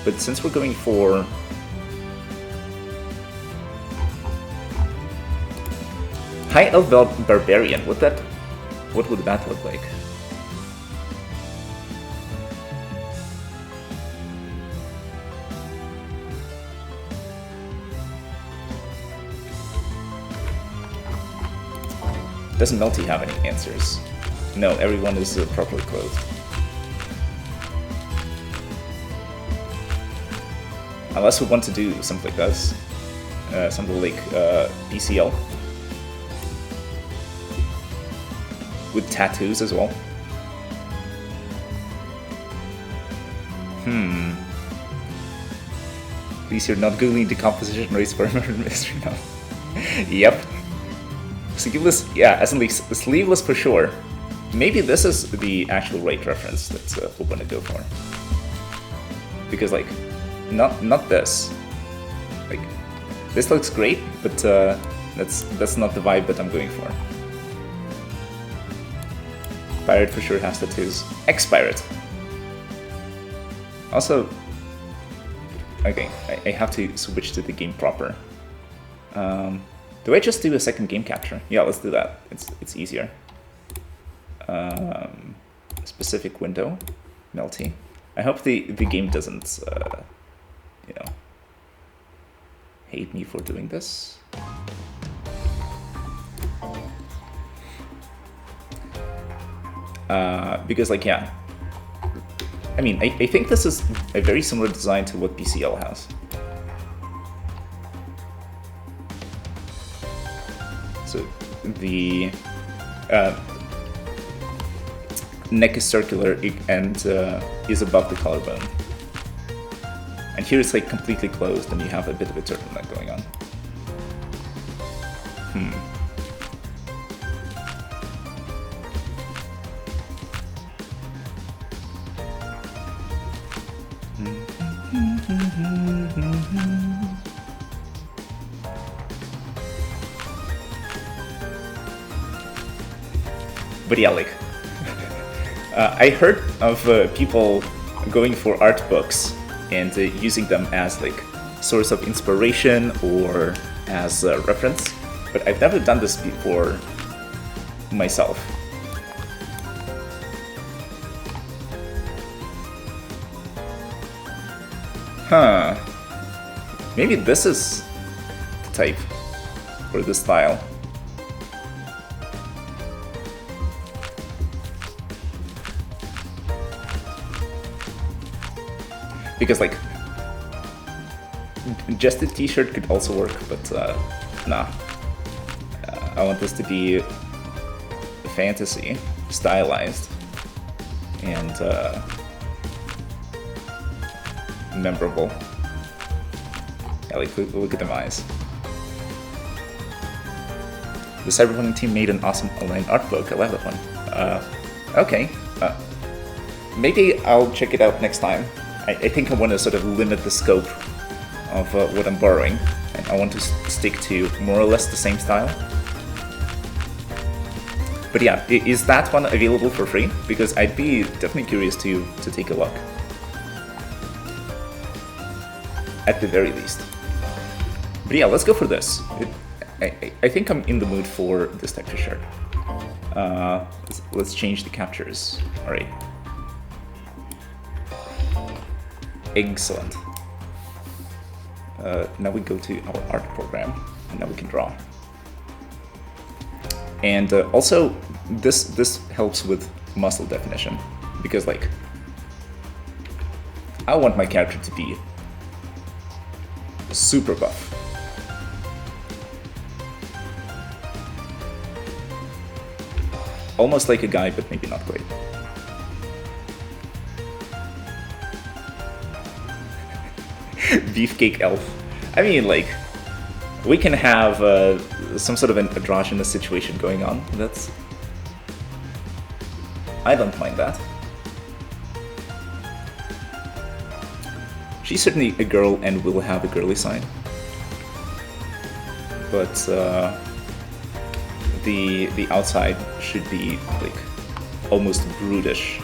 But since we're going for High Elf Barbarian, what would that look like? Doesn't Melty have any answers? No, everyone is properly clothed. Unless we want to do something like this. Something like BCL. With tattoos as well. least you're not googling the composition rates for murder mystery now. Yep. Sleeveless, yeah, as in like sleeveless for sure. Maybe this is the actual right reference that we're gonna go for. Because like, not this. Like, this looks great, but that's not the vibe that I'm going for. Pirate for sure has tattoos. Ex-pirate. Also, okay, I have to switch to the game proper. Do I just do a second game capture? Yeah, let's do that. It's easier. Specific window, Melty. I hope the game doesn't, you know, hate me for doing this. Because like, yeah, I mean, I think this is a very similar design to what BCL has. So the neck is circular and is above the collarbone. And here it's like completely closed and you have a bit of a turtleneck going on. But yeah, like, I heard of people going for art books and using them as like source of inspiration or as a reference, but I've never done this before myself. Huh. Maybe this is the type or the style. Because like, just a t-shirt could also work, but nah. I want this to be fantasy, stylized, and memorable. Yeah, like look at them eyes. The Cyberpunk team made an awesome online art book. I love that one. Okay, maybe I'll check it out next time. I think I want to sort of limit the scope of what I'm borrowing, and I want to stick to more or less the same style. But yeah, is that one available for free? Because I'd be definitely curious to take a look. At the very least. But yeah, let's go for this. I think I'm in the mood for this type of shirt. Let's change the captures. All right. Excellent. Now we go to our art program, and now we can draw. And also, this helps with muscle definition, because like, I want my character to be super buff. Almost like a guy, but maybe not quite. Beefcake elf. I mean, like, we can have some sort of an androgynous situation going on. That's... I don't mind that. She's certainly a girl and will have a girly side. But the outside should be like almost brutish.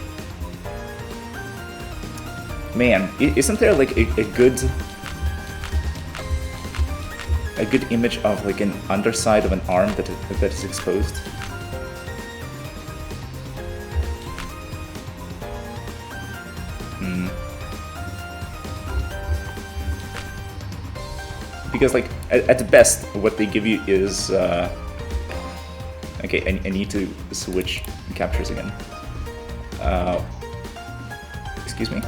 Man, isn't there like a good image of like an underside of an arm that is exposed? Because like at best what they give you is okay, I need to switch captures again. Excuse me.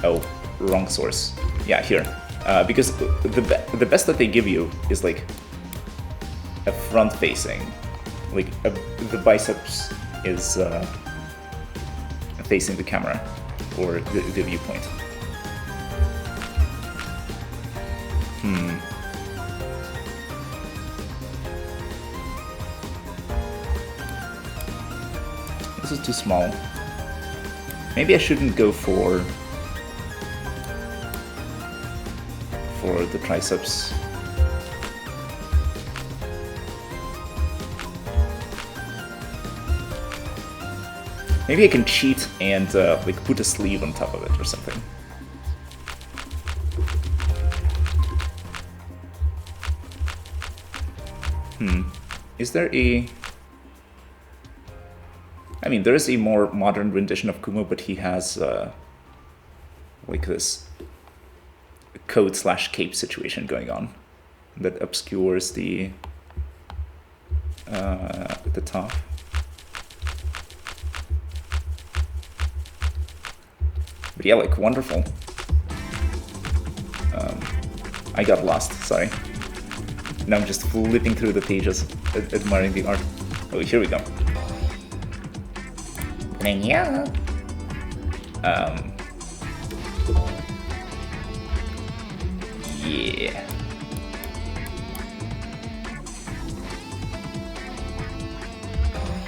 Oh, wrong source. Yeah, here. Because the best that they give you is like a front facing, like the biceps is facing the camera. or the viewpoint. This is too small. Maybe I shouldn't go for the triceps. Maybe I can cheat and like put a sleeve on top of it or something. Is there a... I mean, there is a more modern rendition of Kumo, but he has like this coat/cape situation going on that obscures the top. But yeah, like, wonderful. I got lost, sorry. Now I'm just flipping through the pages, admiring the art. Oh, here we go. Yeah. Yeah.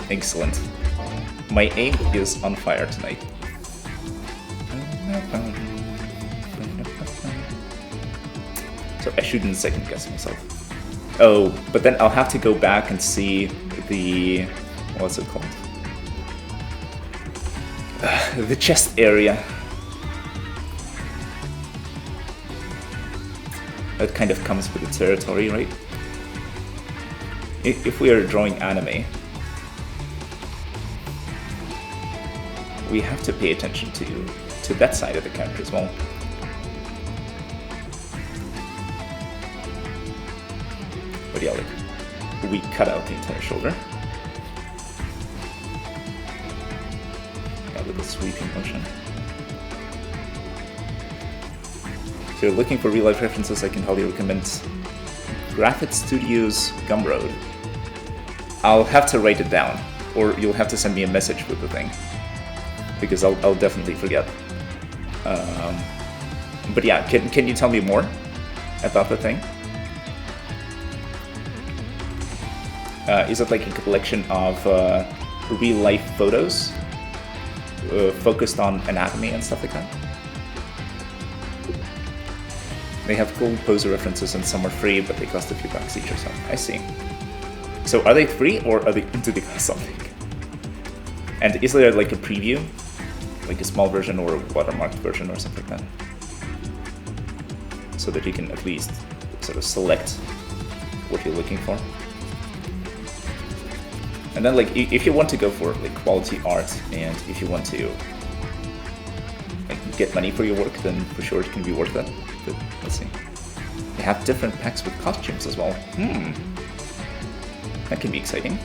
Excellent. My aim is on fire tonight. So I shouldn't second guess myself. Oh, but then I'll have to go back and see the... what's it called? The chest area. That kind of comes with the territory, right? If we are drawing anime, we have to pay attention to that side of the character as well. But yeah, like, we cut out the entire shoulder. Yeah, with a sweeping motion. If you're looking for real-life references, I can highly recommend Graphite Studios Gumroad. I'll have to write it down, or you'll have to send me a message with the thing, because I'll definitely forget. But yeah, can you tell me more about the thing? Is it like a collection of real-life photos focused on anatomy and stuff like that? They have cool poser references and some are free, but they cost a few bucks each or so. I see. So are they free or are they do they cost something? And is there like a preview? Like a small version or a watermarked version or something like that? So that you can at least sort of select what you're looking for. And then like if you want to go for like quality art and if you want to like get money for your work, then for sure it can be worth it. But let's see. They have different packs with costumes as well. That can be exciting.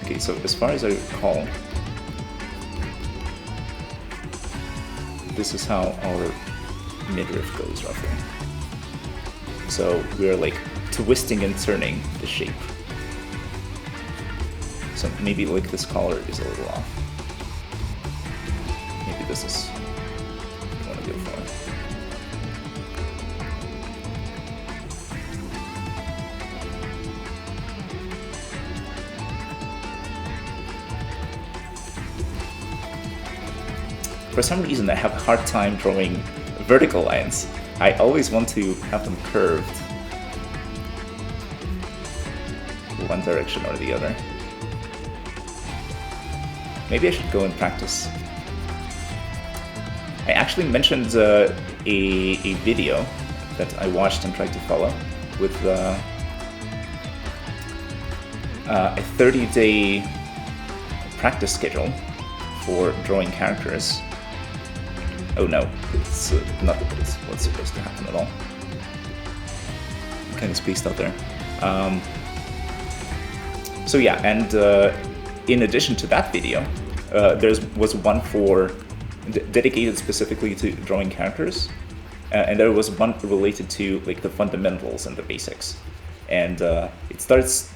Okay, so as far as I recall, this is how our midriff goes roughly. So we're like twisting and turning the shape. So maybe like this collar is a little off. Maybe this is what I want to go for. For some reason, I have a hard time drawing vertical lines. I always want to have them curved, one direction or the other. Maybe I should go and practice. I actually mentioned a video that I watched and tried to follow with a 30-day practice schedule for drawing characters. Oh no, it's not what's supposed to happen at all. I'm kind of spaced out there. So yeah, and in addition to that video, there was one for dedicated specifically to drawing characters, and there was one related to like the fundamentals and the basics. And it starts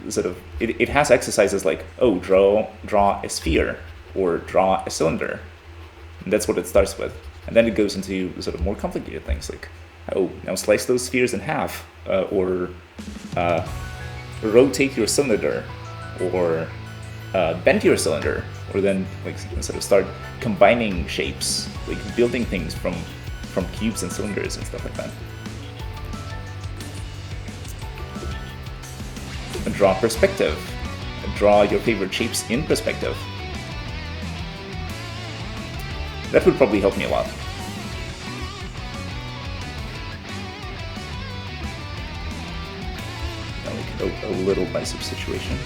sort of, it has exercises like, oh, draw a sphere or draw a cylinder. And that's what it starts with. And then it goes into sort of more complicated things like, oh, now slice those spheres in half, or rotate your cylinder, or bend your cylinder, or then like sort of start combining shapes, like building things from cubes and cylinders and stuff like that. And draw perspective. Draw your favorite shapes in perspective. That would probably help me a lot. Like a little bicep situation.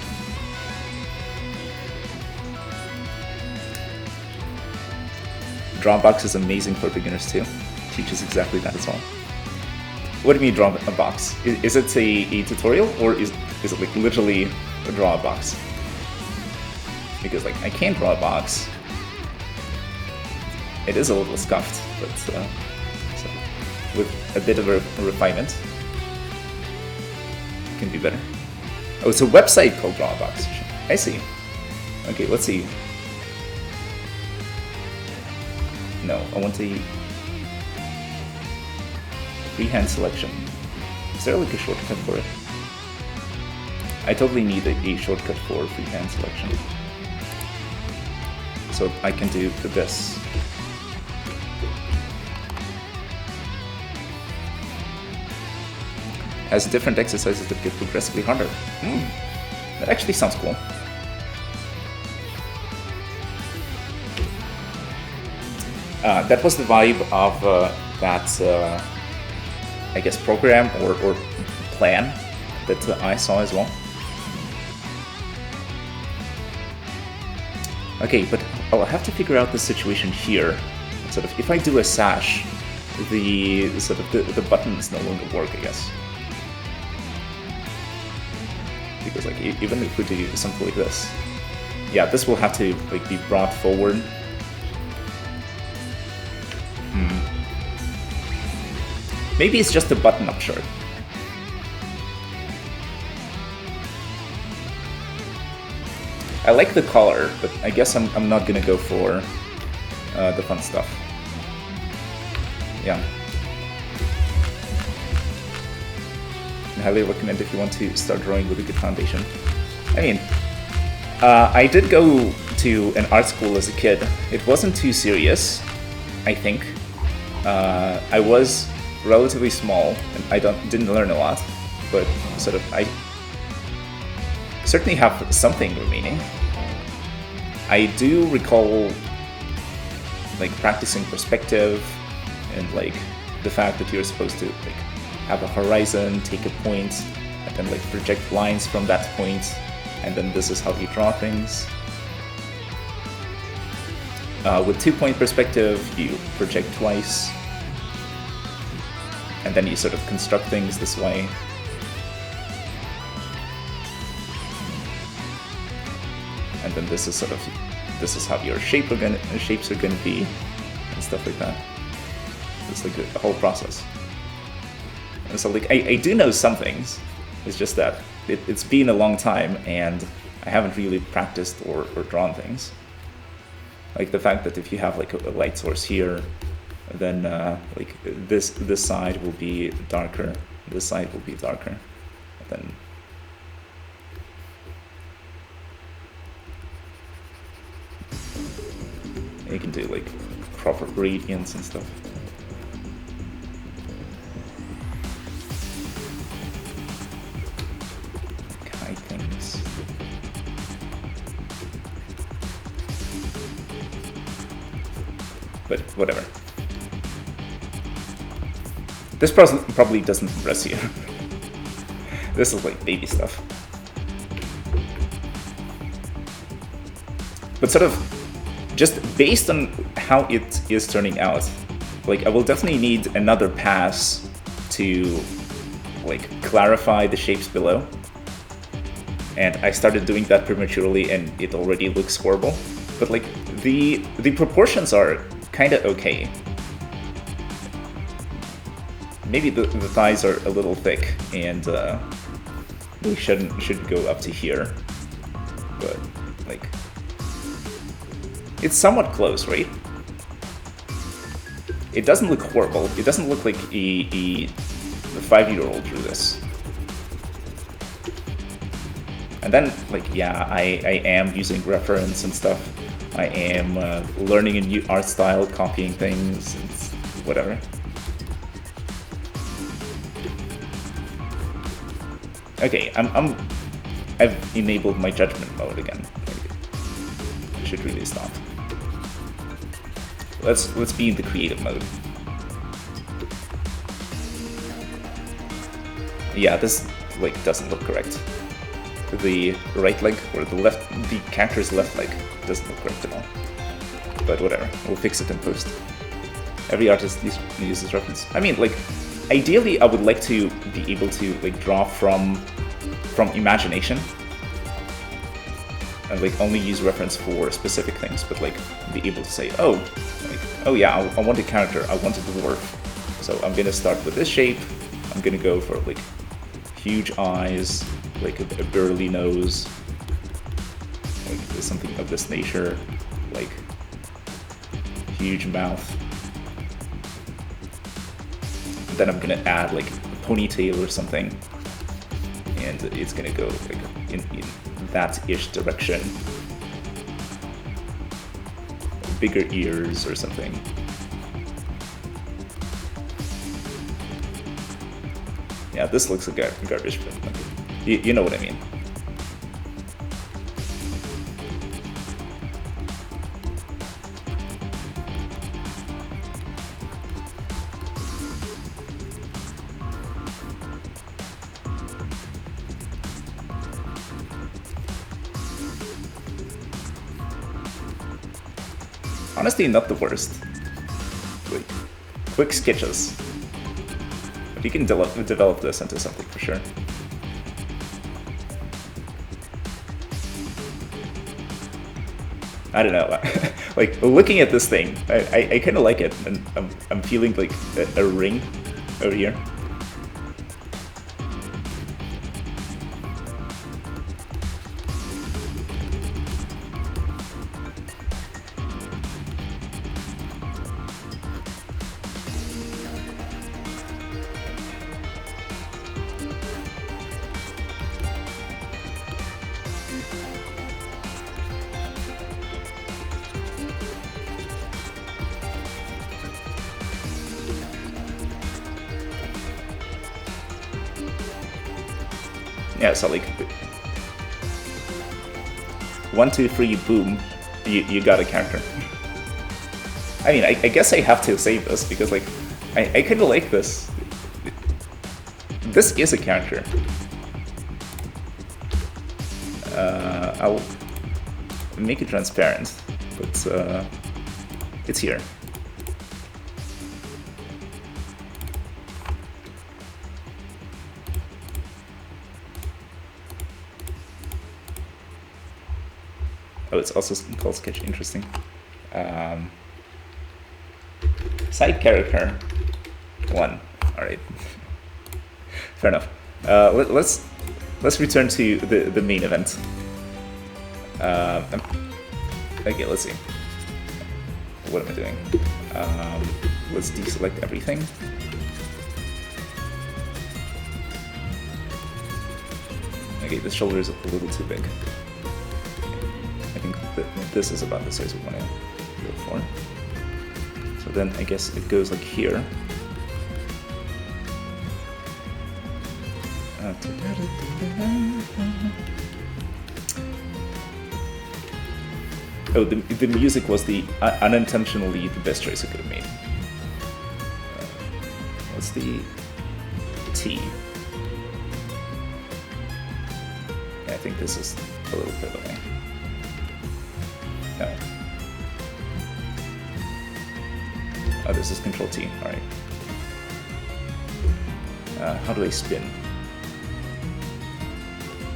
Drawbox is amazing for beginners too. Teaches exactly that as well. What do you mean draw a box? Is it a tutorial, or is it like literally draw a box? Because like I can't draw a box. It is a little scuffed, but so with a bit of a refinement, it can be better. Oh, it's a website called Drawbox. I see. Okay, let's see. No, I want a freehand selection. Is there like a shortcut for it? I totally need a shortcut for freehand selection. So I can do this. Has different exercises that get progressively harder. That actually sounds cool. That was the vibe of that, I guess, program or plan that I saw as well. Okay, but I'll have to figure out the situation here. Sort of, if I do a sash, the the buttons no longer work, I guess. Because like even if we do something like this, yeah, this will have to like be brought forward. Maybe it's just a button-up shirt. I like the collar, but I guess I'm not gonna go for the fun stuff. Yeah. I highly recommend if you want to start drawing with a good foundation. I mean, I did go to an art school as a kid. It wasn't too serious, I think. I was relatively small, and I didn't learn a lot, but sort of I certainly have something remaining. I do recall like practicing perspective and like the fact that you're supposed to like have a horizon, take a point, and then like project lines from that point, and then this is how you draw things. With 2-point perspective, you project twice, and then you sort of construct things this way. And then this is how your shapes are gonna be, and stuff like that. It's like a whole process. And so like I do know some things. It's just that it's been a long time and I haven't really practiced or drawn things. Like the fact that if you have like a light source here, then like this side will be darker, this side will be darker, and then you can do like proper gradients and stuff. Kite things. But whatever. This probably doesn't impress you. This is like baby stuff. But sort of, just based on how it is turning out, like I will definitely need another pass to like clarify the shapes below. And I started doing that prematurely and it already looks horrible. But like the proportions are kind of okay. Maybe the thighs are a little thick, and we should go up to here, but like it's somewhat close, right? It doesn't look horrible. It doesn't look like a 5-year-old drew this. And then, like, yeah, I am using reference and stuff. I am learning a new art style, copying things, and whatever. Okay, I've enabled my judgment mode again. I should really stop. Let's be in the creative mode. Yeah, this like doesn't look correct. The right leg or the character's left leg doesn't look correct at all. But whatever, we'll fix it in post. Every artist uses reference. I mean, like, ideally, I would like to be able to like draw from imagination and like only use reference for specific things, but like be able to say, oh, like, oh yeah, I want a character, I want a dwarf, so I'm gonna start with this shape. I'm gonna go for like huge eyes, like a burly nose, like something of this nature, like huge mouth. And then I'm gonna add like a ponytail or something, and it's gonna go like in that-ish direction. Bigger ears or something. Yeah, this looks like garbage, but you know what I mean. Honestly, not the worst. Like, quick sketches. But you can develop this into something for sure. I don't know. Like, looking at this thing, I kind of like it, and I'm feeling like a ring over here. Yeah, so like 1, 2, 3, boom, you got a character. I mean, I guess I have to save this because like I kind of like this. This is a character. I'll make it transparent, but it's here. Oh, it's also called sketch. Interesting. Side character 1. All right. Fair enough. Let's return to the main event. Okay, let's see. What am I doing? Let's deselect everything. Okay, the shoulder is a little too big. I think that this is about the size we want to go for. So then I guess it goes like here. Oh, the music was unintentionally the best choice I could have made. What's the T? I think this is a little bit away. No. Oh, this is Control T. All right. How do I spin?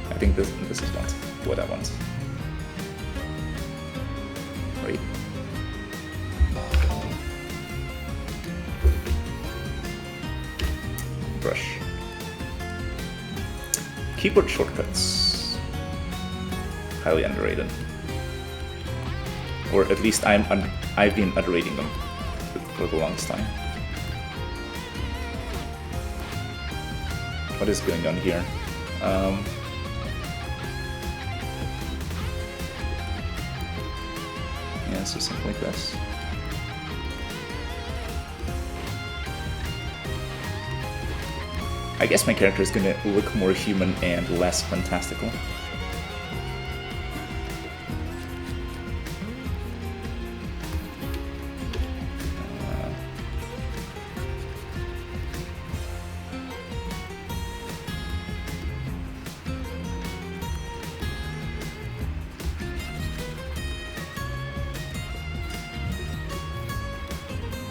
I think this is what I want. Right. Brush. Q. Keyboard shortcuts. Highly underrated. Or at least I've been underrating them for the longest time. What is going on here? Yeah, so something like this. I guess my character is gonna look more human and less fantastical.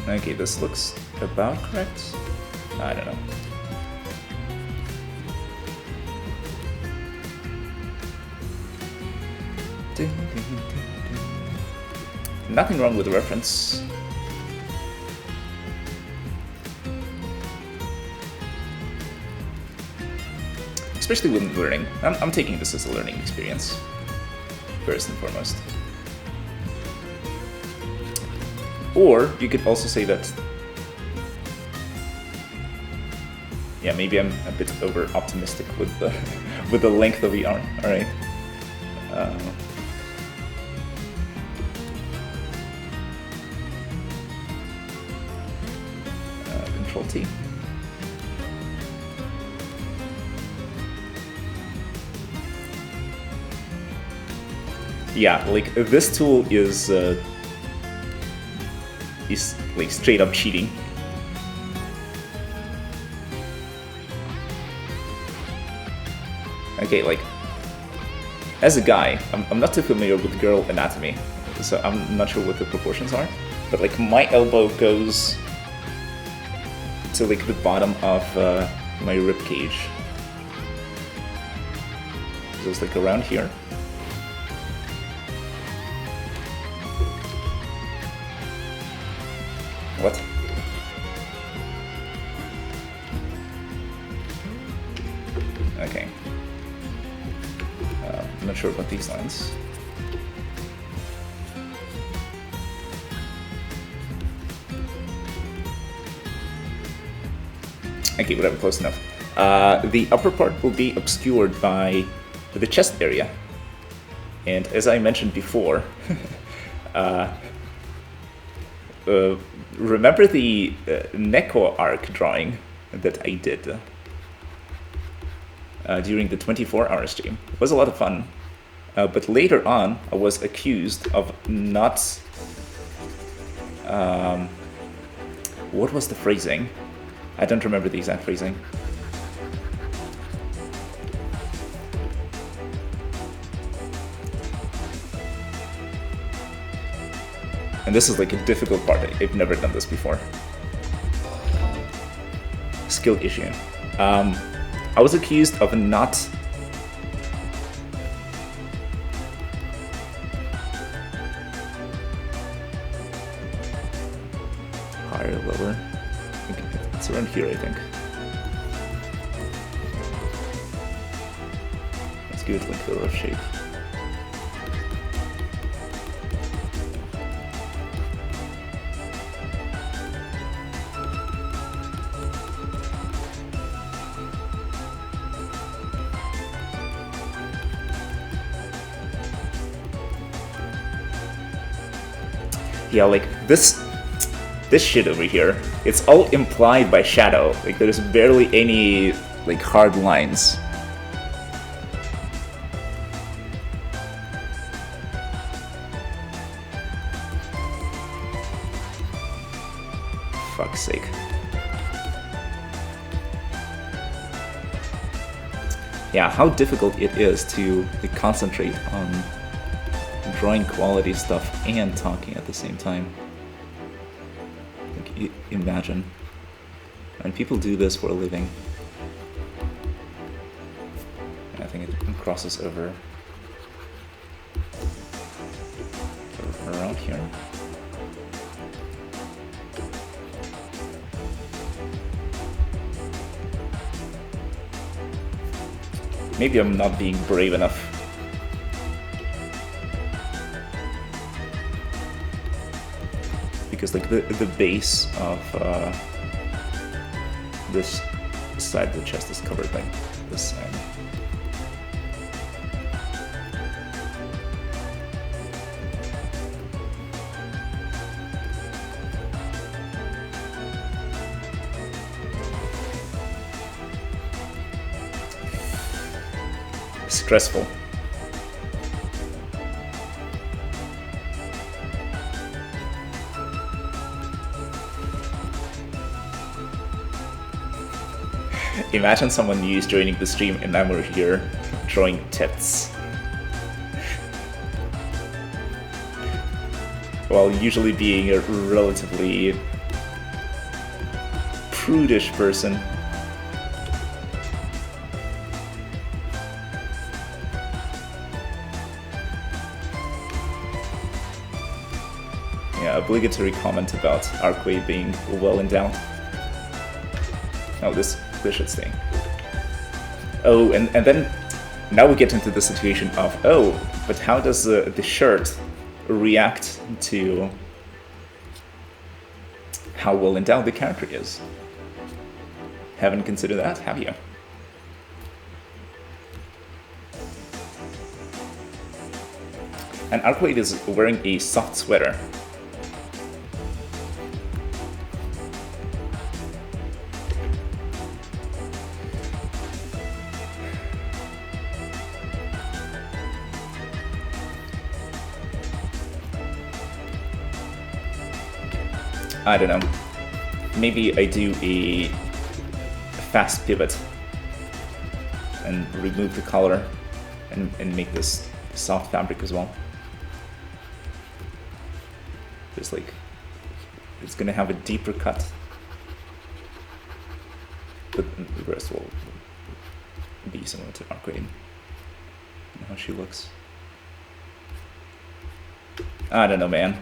Okay, this looks about correct. I don't know. Nothing wrong with the reference. Especially when learning. I'm taking this as a learning experience, first and foremost. Or you could also say that, yeah, maybe I'm a bit over optimistic with the length of the arm. All right. Control T. Yeah, like this tool is like straight up cheating. Okay, like as a guy, I'm not too familiar with girl anatomy, so I'm not sure what the proportions are, but like my elbow goes to like the bottom of my rib cage. So it's like around here. What? Okay. I'm not sure about these lines. Okay, whatever, close enough. The upper part will be obscured by the chest area. And as I mentioned before, remember the Neko arc drawing that I did during the 24-hour stream? It was a lot of fun. But later on, I was accused of not... what was the phrasing? I don't remember the exact phrasing. And this is like a difficult part. I've never done this before. Skill issue. I was accused of not... higher, lower. It's around here, I think. Let's give it like a rough shape. Yeah, like this shit over here, it's all implied by shadow. Like there's barely any like hard lines. Fuck's sake. Yeah, how difficult it is to concentrate on drawing quality stuff and talking at the same time. Like, imagine. And people do this for a living. I think it crosses over around here. Maybe I'm not being brave enough. Because like the base of this side of the chest is covered by this side. Stressful. Imagine someone new is joining the stream and I'm over here drawing tits. While usually being a relatively prudish person. Yeah, obligatory comment about Archway being well endowed. Oh, this should stay. Oh, and then now we get into the situation of, oh, but how does the shirt react to how well endowed the character is? Haven't considered that, have you? And Archway is wearing a soft sweater. I don't know. Maybe I do a fast pivot and remove the collar and make this soft fabric as well. Just like it's gonna have a deeper cut, but the rest will be similar to Archway and how she looks. I don't know, man.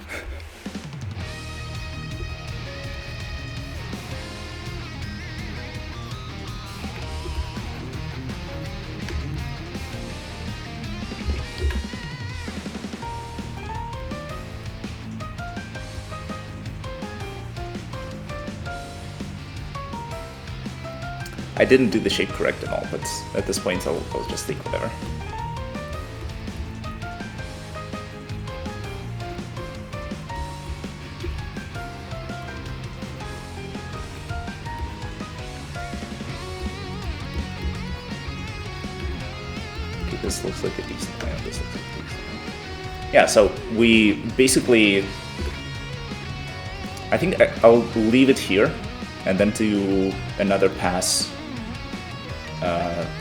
I didn't do the shape correct at all, but at this point I'll just think whatever. Okay, this looks like a decent plan. This looks like a decent plan. Yeah, so we basically, I think I'll leave it here and then do another pass,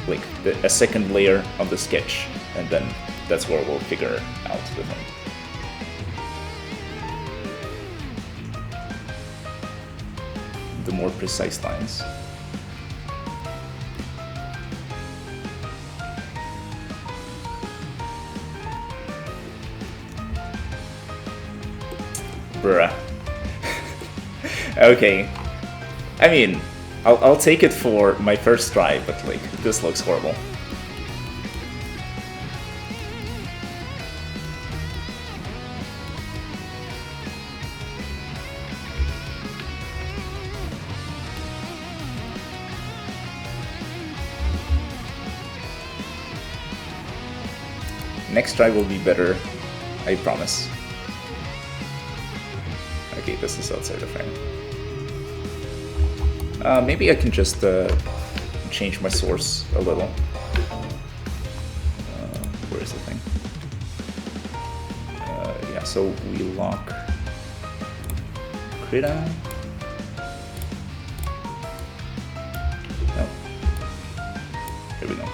like a second layer of the sketch, and then that's where we'll figure out the thing. The more precise lines. Bruh. Okay. I mean, I'll take it for my first try, but like, this looks horrible. Next try will be better, I promise. Okay, this is outside the frame. Maybe I can just change my source a little. Where is the thing? Yeah, so we lock Krita. Oh, here we go.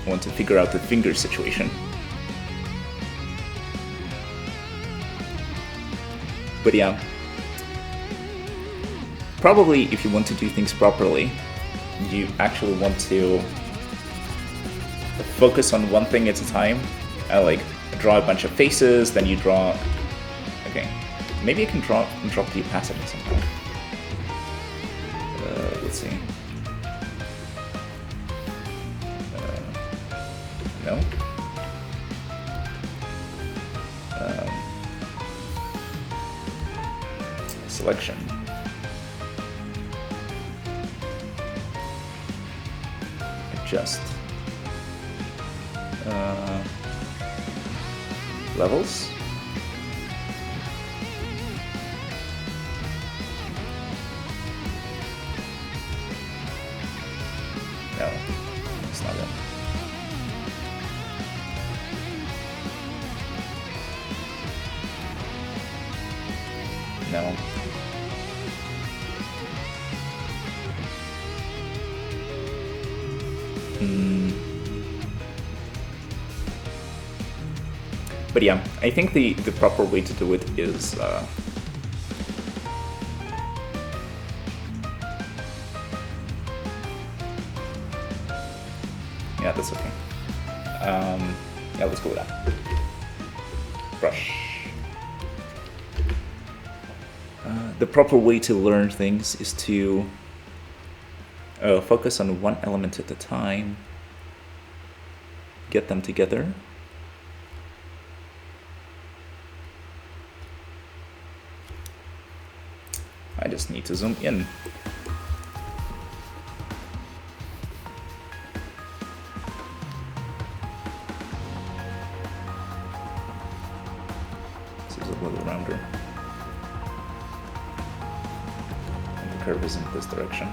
I want to figure out the finger situation. But yeah, probably if you want to do things properly, you actually want to focus on one thing at a time and like draw a bunch of faces, then you draw... Okay, maybe I can drop the opacity somehow. Let's see. No? Selection. Adjust. Levels. No, it's not it. No. But yeah, I think the proper way to do it is yeah, that's okay. Yeah, let's go with that. Brush. The proper way to learn things is to focus on one element at a time, get them together. I just need to zoom in. This is a little rounder. And the curve is in this direction.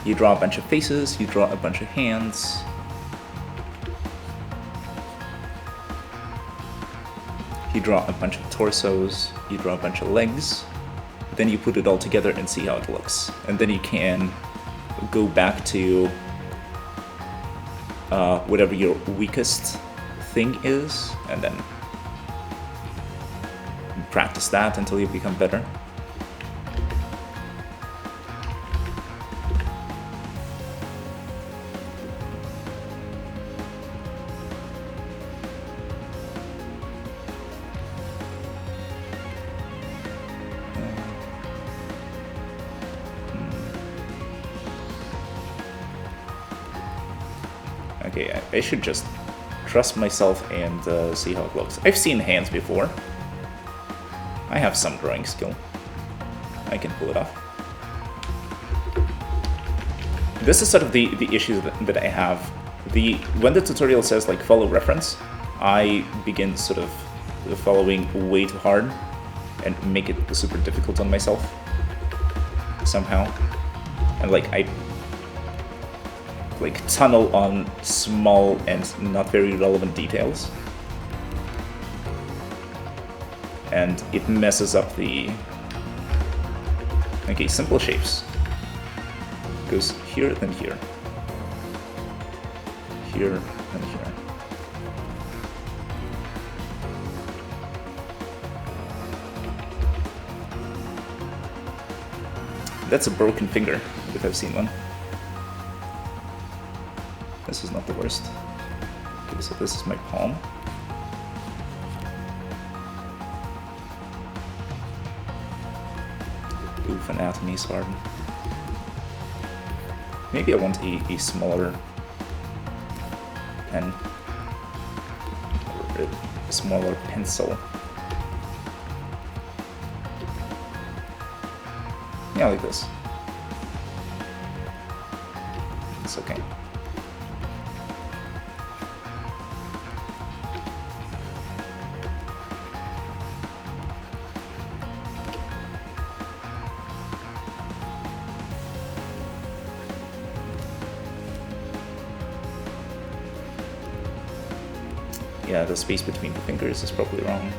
You draw a bunch of faces, you draw a bunch of hands. You draw a bunch of torsos, you draw a bunch of legs, then you put it all together and see how it looks. And then you can go back to whatever your weakest thing is, and then practice that until you become better. Okay, I should just trust myself and see how it looks. I've seen hands before. I have some drawing skill. I can pull it off. This is sort of the issue that I have. When the tutorial says like follow reference, I begin sort of following way too hard and make it super difficult on myself somehow. And like I tunnel on small and not very relevant details, and it messes up the... Okay, simple shapes. Goes here, then here. Here, and here. That's a broken finger, if I've seen one. This is not the worst. Okay, so this is my palm. Oof, anatomy is hard. Maybe I want a smaller pen. Or a smaller pencil. Yeah, like this. It's okay. Yeah, the space between the fingers is probably wrong.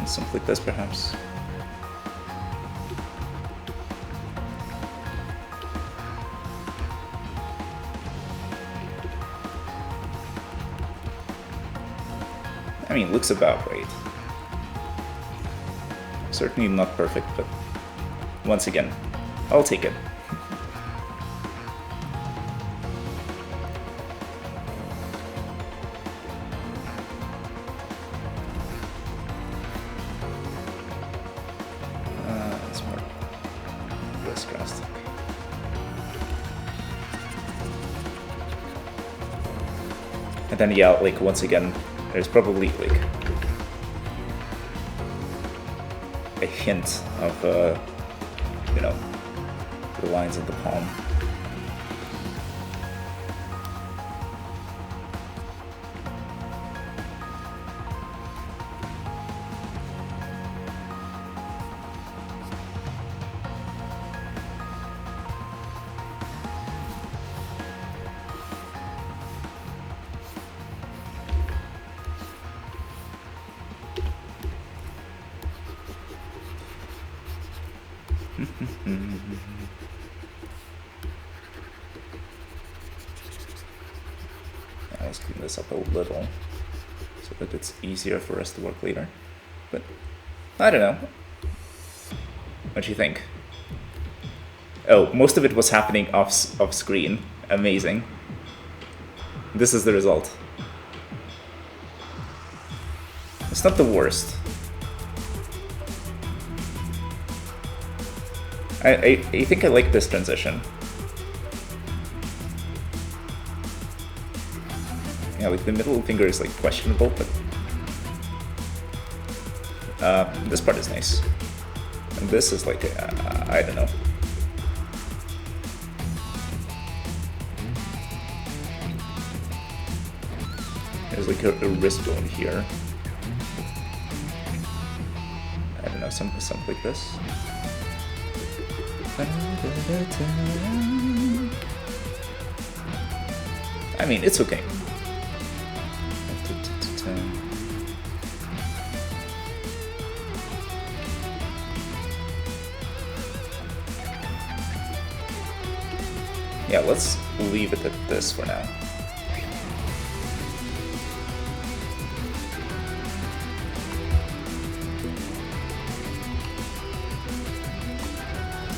Something like this, perhaps. mean, looks about right. Certainly not perfect, but once again, I'll take it. It's more less drastic. And then yeah, like once again, there's probably like a hint of you know, the lines of the palm. Let's clean this up a little so that it's easier for us to work later. But I don't know. What do you think? Oh, most of it was happening off screen. Amazing. This is the result. It's not the worst. I think I like this transition. Yeah, like the middle finger is like questionable, but this part is nice. And this is like, I don't know. There's like a wrist bone here. I don't know, something like this. I mean, it's okay. Yeah, let's leave it at this for now.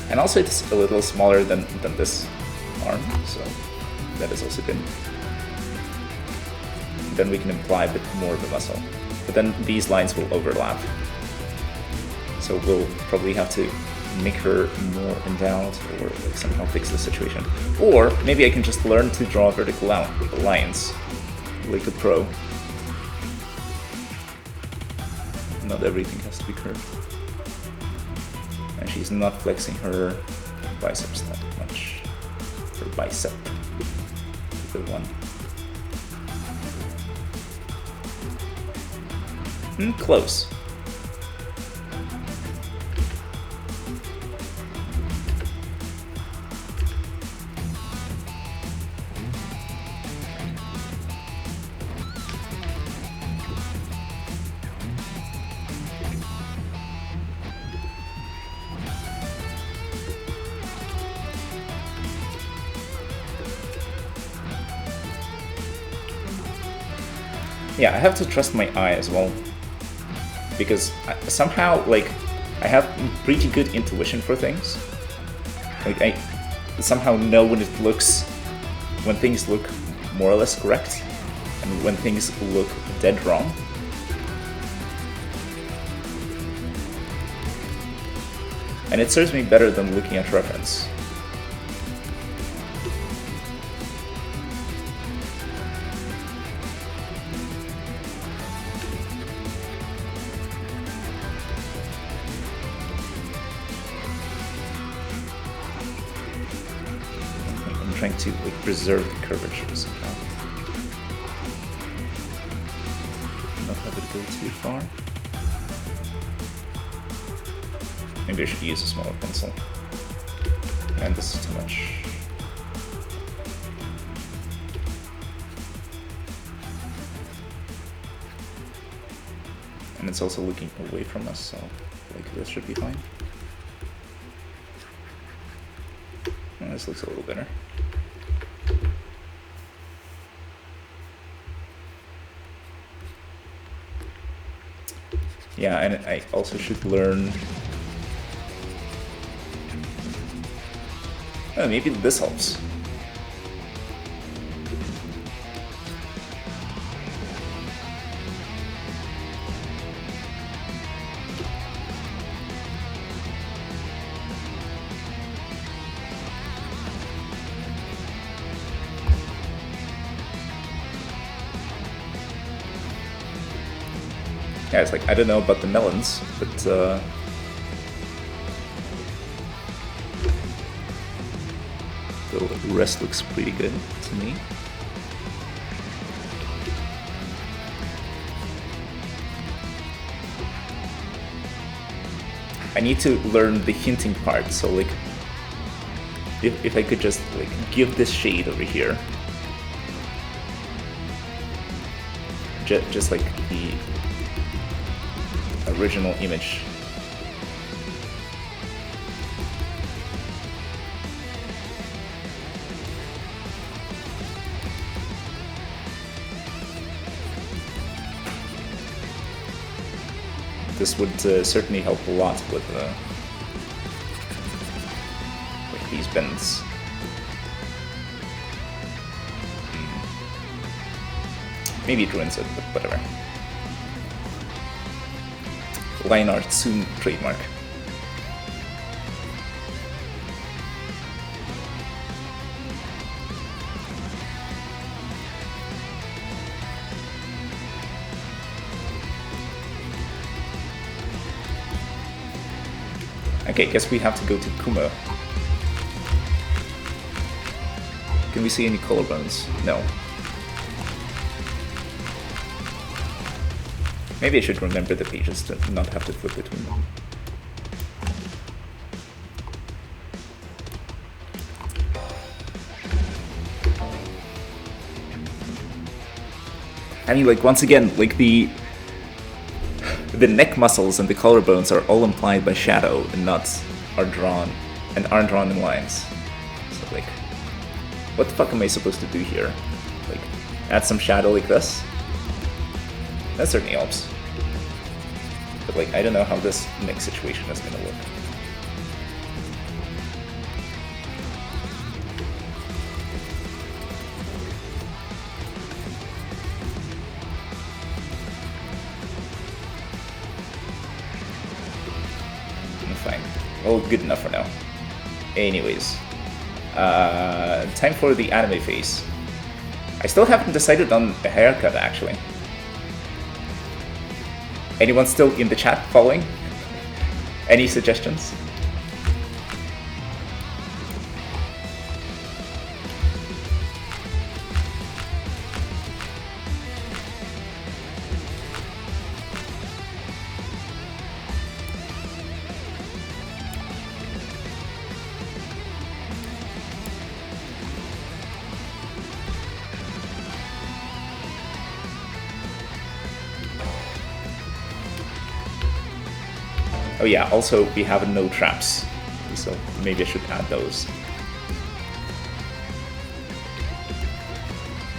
And also it's a little smaller than this arm, so that is also good. Then we can imply a bit more of the muscle. But then these lines will overlap. So we'll probably have to make her more endowed or like somehow fix the situation. Or maybe I can just learn to draw vertical lines like a pro. Not everything has to be curved. And she's not flexing her biceps that much. Her bicep. The one. Close. Yeah, I have to trust my eye as well, because somehow, like, I have pretty good intuition for things. Like, I somehow know when things look more or less correct, and when things look dead wrong. And it serves me better than looking at reference. Trying to like preserve the curvature somehow. Not have it go too far. Maybe I should use a smaller pencil. And this is too much. And it's also looking away from us, so like this should be fine. And this looks a little better. Yeah, and I also should learn... Oh, maybe this helps. Yeah, it's like, I don't know about the melons, but the rest looks pretty good to me. I need to learn the hinting part, so like, if I could just like give this shade over here, just like the original image. This would certainly help a lot with these bends. Maybe it ruins it, but whatever. Line art soon trademark. Okay, guess we have to go to Kumo. Can we see any collarbones? No. Maybe I should remember the pages to not have to flip between them. I mean, like, once again, like the neck muscles and the collarbones are all implied by shadow and aren't drawn in lines. So like, what the fuck am I supposed to do here? Like, add some shadow like this? That certainly helps. But like, I don't know how this neck situation is gonna look. Fine. Well, good enough for now. Anyways. Time for the anime phase. I still haven't decided on a haircut, actually. Anyone still in the chat following? Any suggestions? Oh yeah, also we have no traps, so maybe I should add those.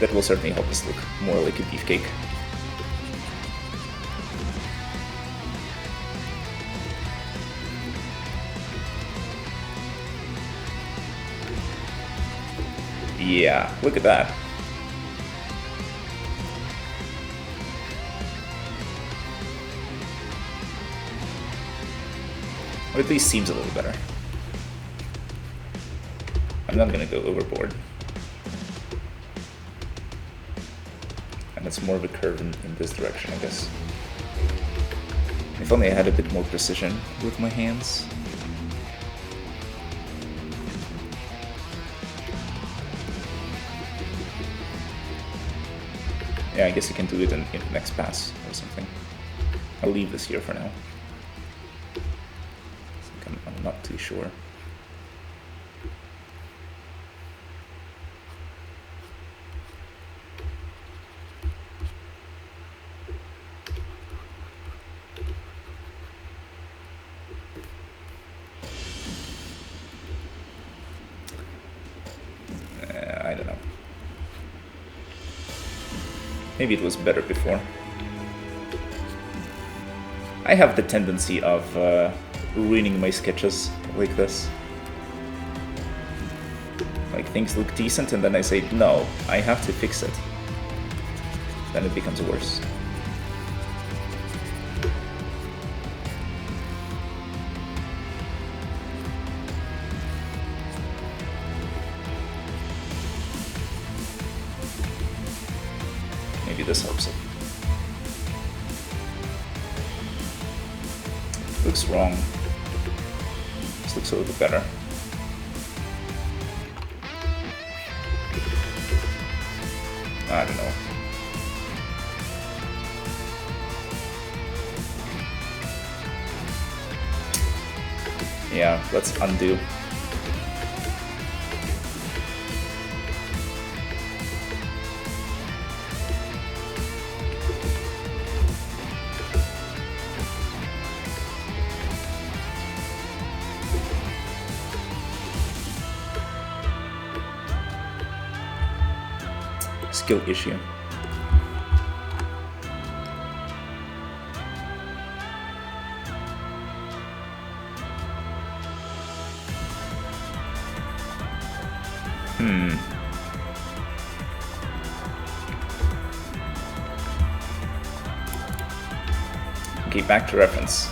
That will certainly help us look more like a beefcake. Yeah, look at that. Or at least seems a little better. I'm not gonna go overboard. And it's more of a curve in this direction, I guess. If only I had a bit more precision with my hands. Yeah, I guess I can do it in the next pass or something. I'll leave this here for now. I'm not too sure. I don't know. Maybe it was better before. I have the tendency of ruining my sketches like this. Like, things look decent and then I say, no, I have to fix it. Then it becomes worse. Maybe this helps it. Looks wrong. This looks a little better. I don't know. Yeah, let's undo. Skill issue. Okay, back to reference.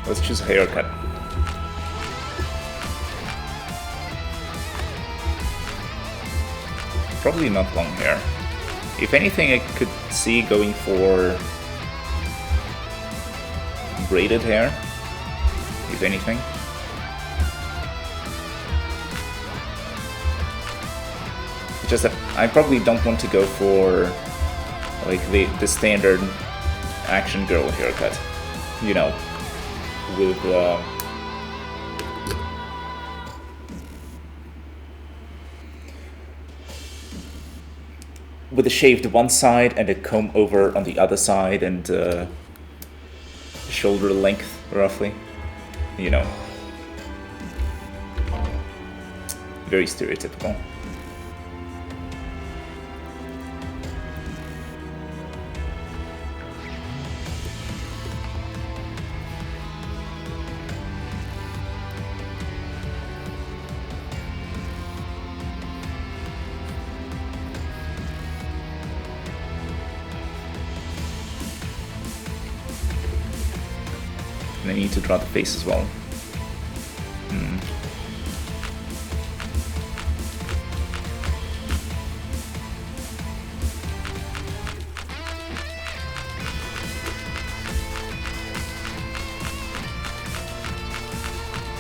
Let's choose a haircut. Probably not long hair. If anything, I could see going for braided hair, if anything. It's just that I probably don't want to go for like the standard action girl haircut, you know, with a shaved one side and a comb over on the other side and shoulder length roughly, you know, very stereotypical. And I need to draw the face as well.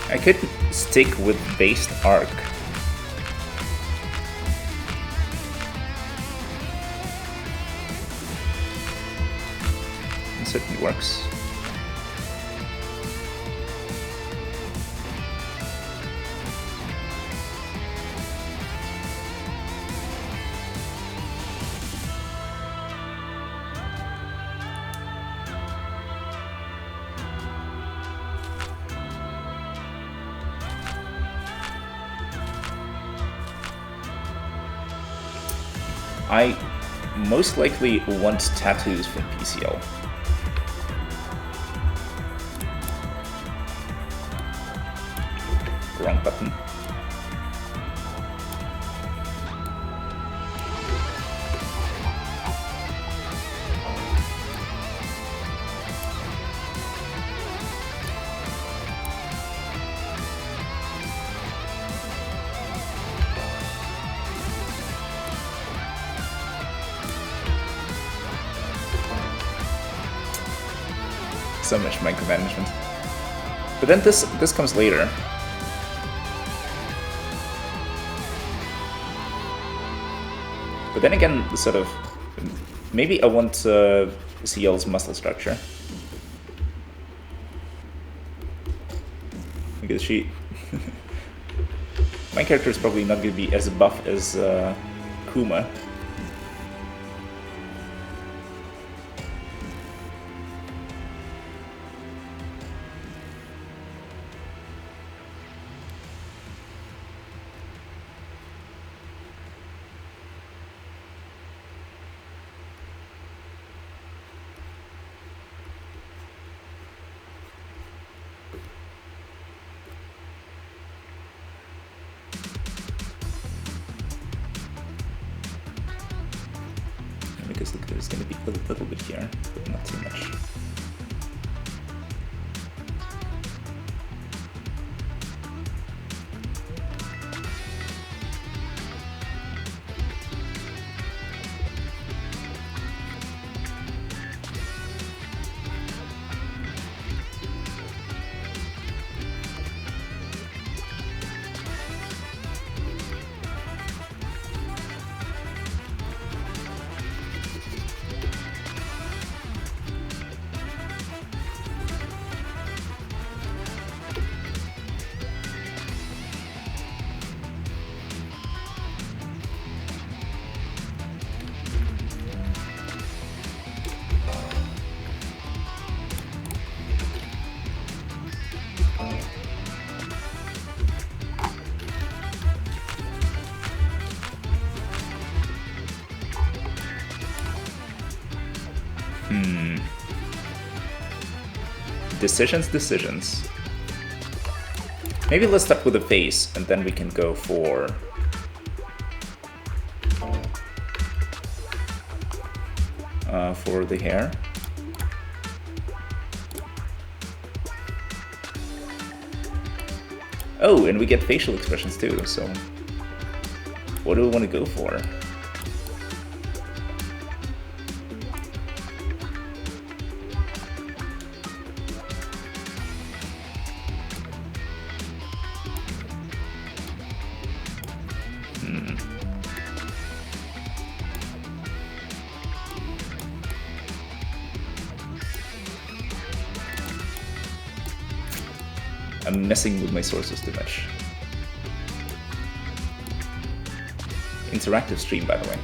I could stick with based arc. It certainly works. I most likely want tattoos from PCL. Wrong button. So much micromanagement. But then this comes later. But then again, sort of, maybe I want CL's muscle structure. Because my character is probably not going to be as buff as Kuma. because look, there's going to be a little bit here, but not too much. Decisions. Maybe let's start with the face, and then we can go for the hair. Oh, and we get facial expressions too, so what do we want to go for? I'm messing with my sources too much. Interactive stream, by the way.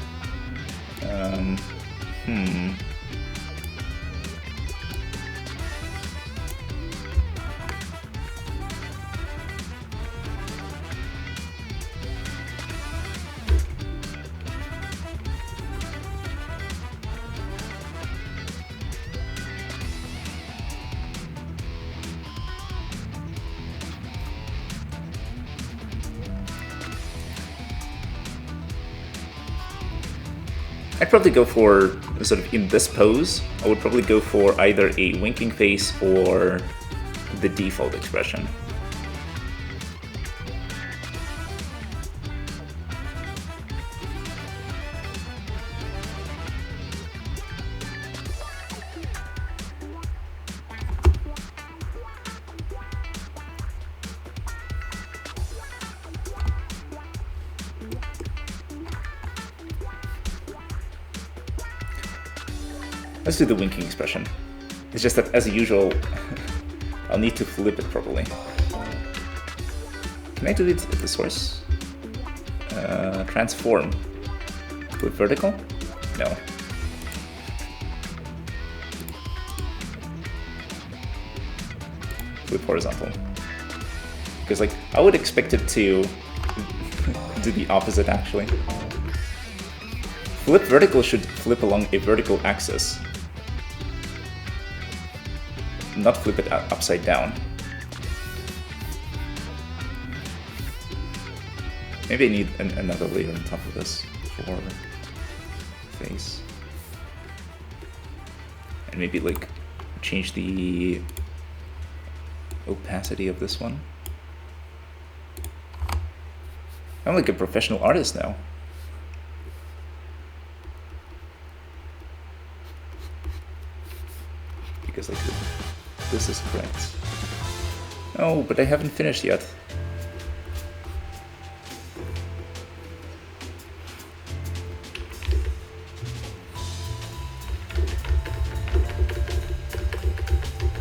I'd probably go for, sort of in this pose, I would probably go for either a winking face or the default expression. Let's do the winking expression. It's just that, as usual, I'll need to flip it properly. Can I do it at the source? Transform. Flip vertical? No. Flip horizontal. Because, like, I would expect it to do the opposite, actually. Flip vertical should flip along a vertical axis. Not flip it upside down. Maybe I need another layer on top of this for face. And maybe like change the opacity of this one. I'm like a professional artist now. Because like this is correct. Oh, but I haven't finished yet.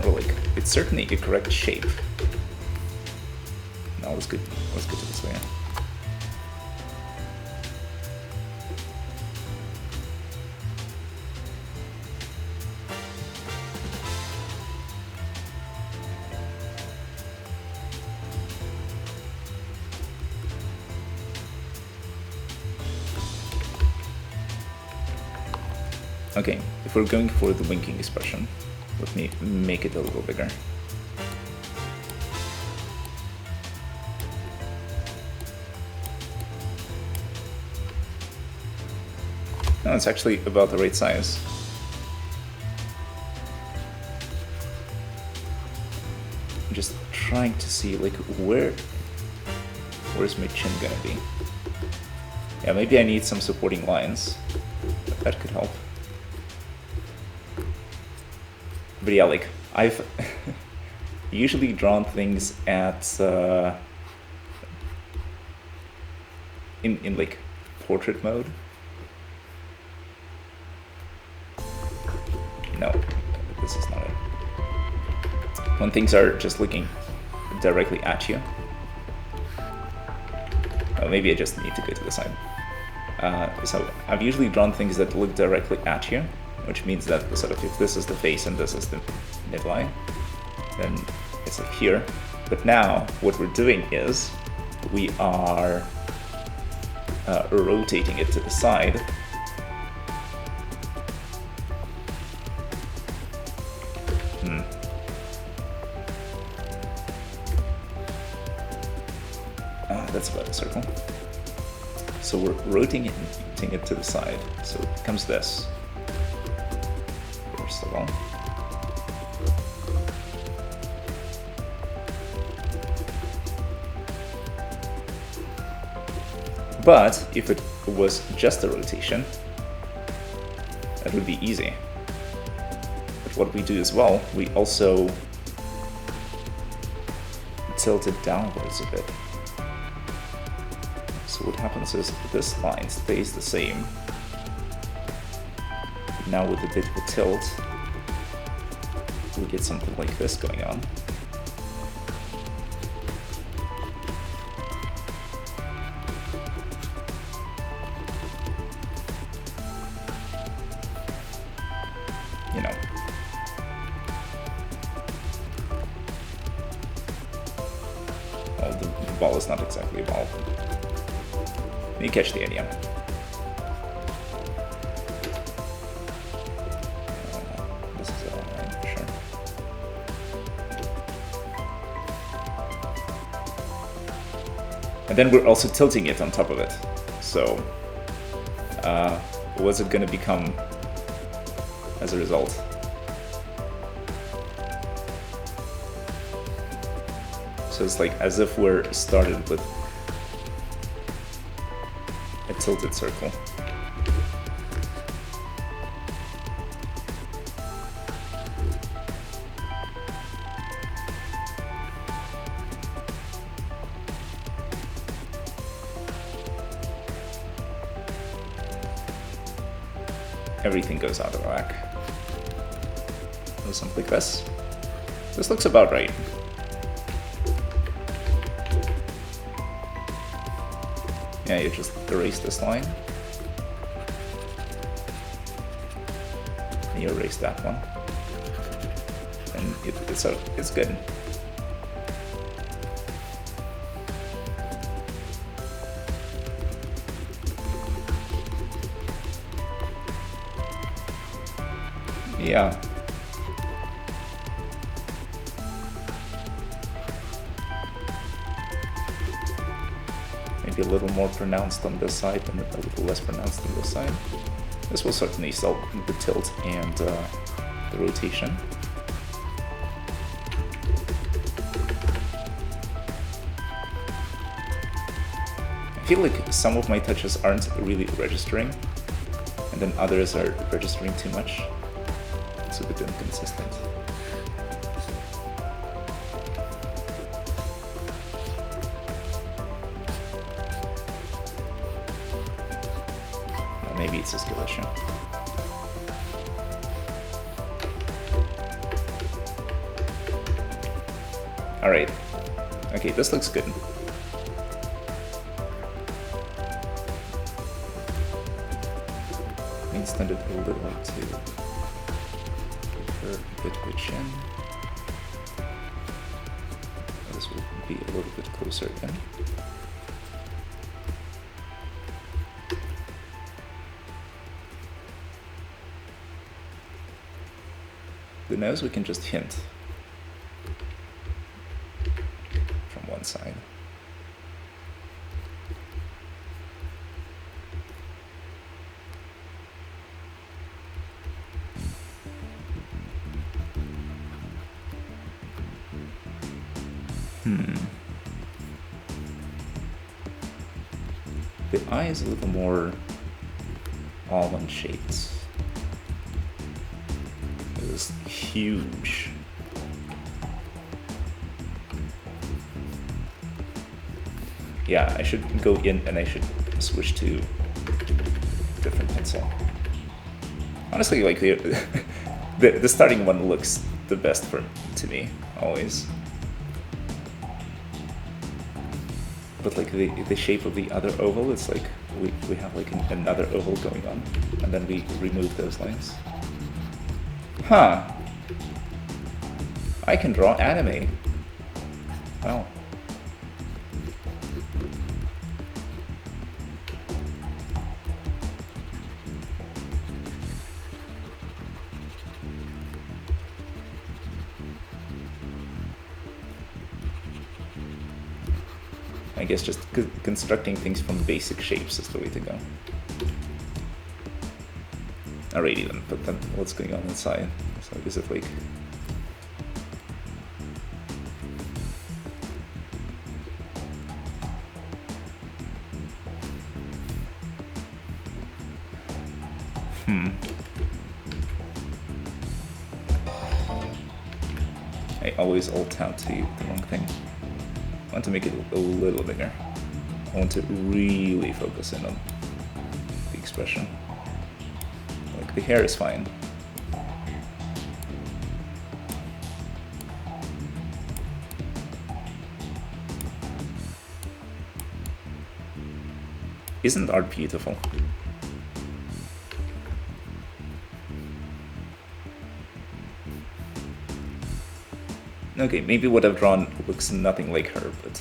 Or like, it's certainly a correct shape. Now let's get to this layer. Okay, if we're going for the winking expression, let me make it a little bigger. No, it's actually about the right size. I'm just trying to see, like, where's my chin gonna be? Yeah, maybe I need some supporting lines. That could help. But yeah, like, I've usually drawn things at in like portrait mode. No, this is not it. When things are just looking directly at you. Oh, maybe I just need to go to the side. So I've usually drawn things that look directly at you, which means that sort of if this is the face and this is the midline, then it's like here. But now what we're doing is we are rotating it to the side. That's about a circle. So we're rotating it to the side. So it becomes this, first of all. But if it was just a rotation, that would be easy. But what we do as well, we also tilt it downwards a bit. So what happens is this line stays the same. Now with a bit of a tilt, we get something like this going on. You know. Well, the ball is not exactly a ball. You catch the idea. This is all right, sure. And then we're also tilting it on top of it. So, what's it going to become as a result? So it's like as if we're started with a tilted circle. Everything goes out of whack. Or something like this. This looks about right. Yeah, you just erase this line. And you erase that one. And it's good. Yeah. Maybe a little more pronounced on this side and a little less pronounced on this side. This will certainly solve the tilt and the rotation. I feel like some of my touches aren't really registering, and then others are registering too much. It's a bit inconsistent. Maybe it's a skill issue. Alright. Okay, this looks good. I extend it a little to give her a bit of a chin. This will be a little bit closer again. The nose we can just hint from one side. The eye is a little more almond shaped. It is huge. Yeah, I should go in and I should switch to different pencil. Honestly, like the starting one looks the best to me always. But like the shape of the other oval, it's like we have like another oval going on, and then we remove those lines. Huh. I can draw anime. Wow. I guess just constructing things from basic shapes is the way to go. Alrighty then, but then what's going on inside? So is it like... I always alt out to the wrong thing. I want to make it a little bigger. I want to really focus in on the expression. Like the hair is fine. Isn't art beautiful? Okay, maybe what I've drawn looks nothing like her, but...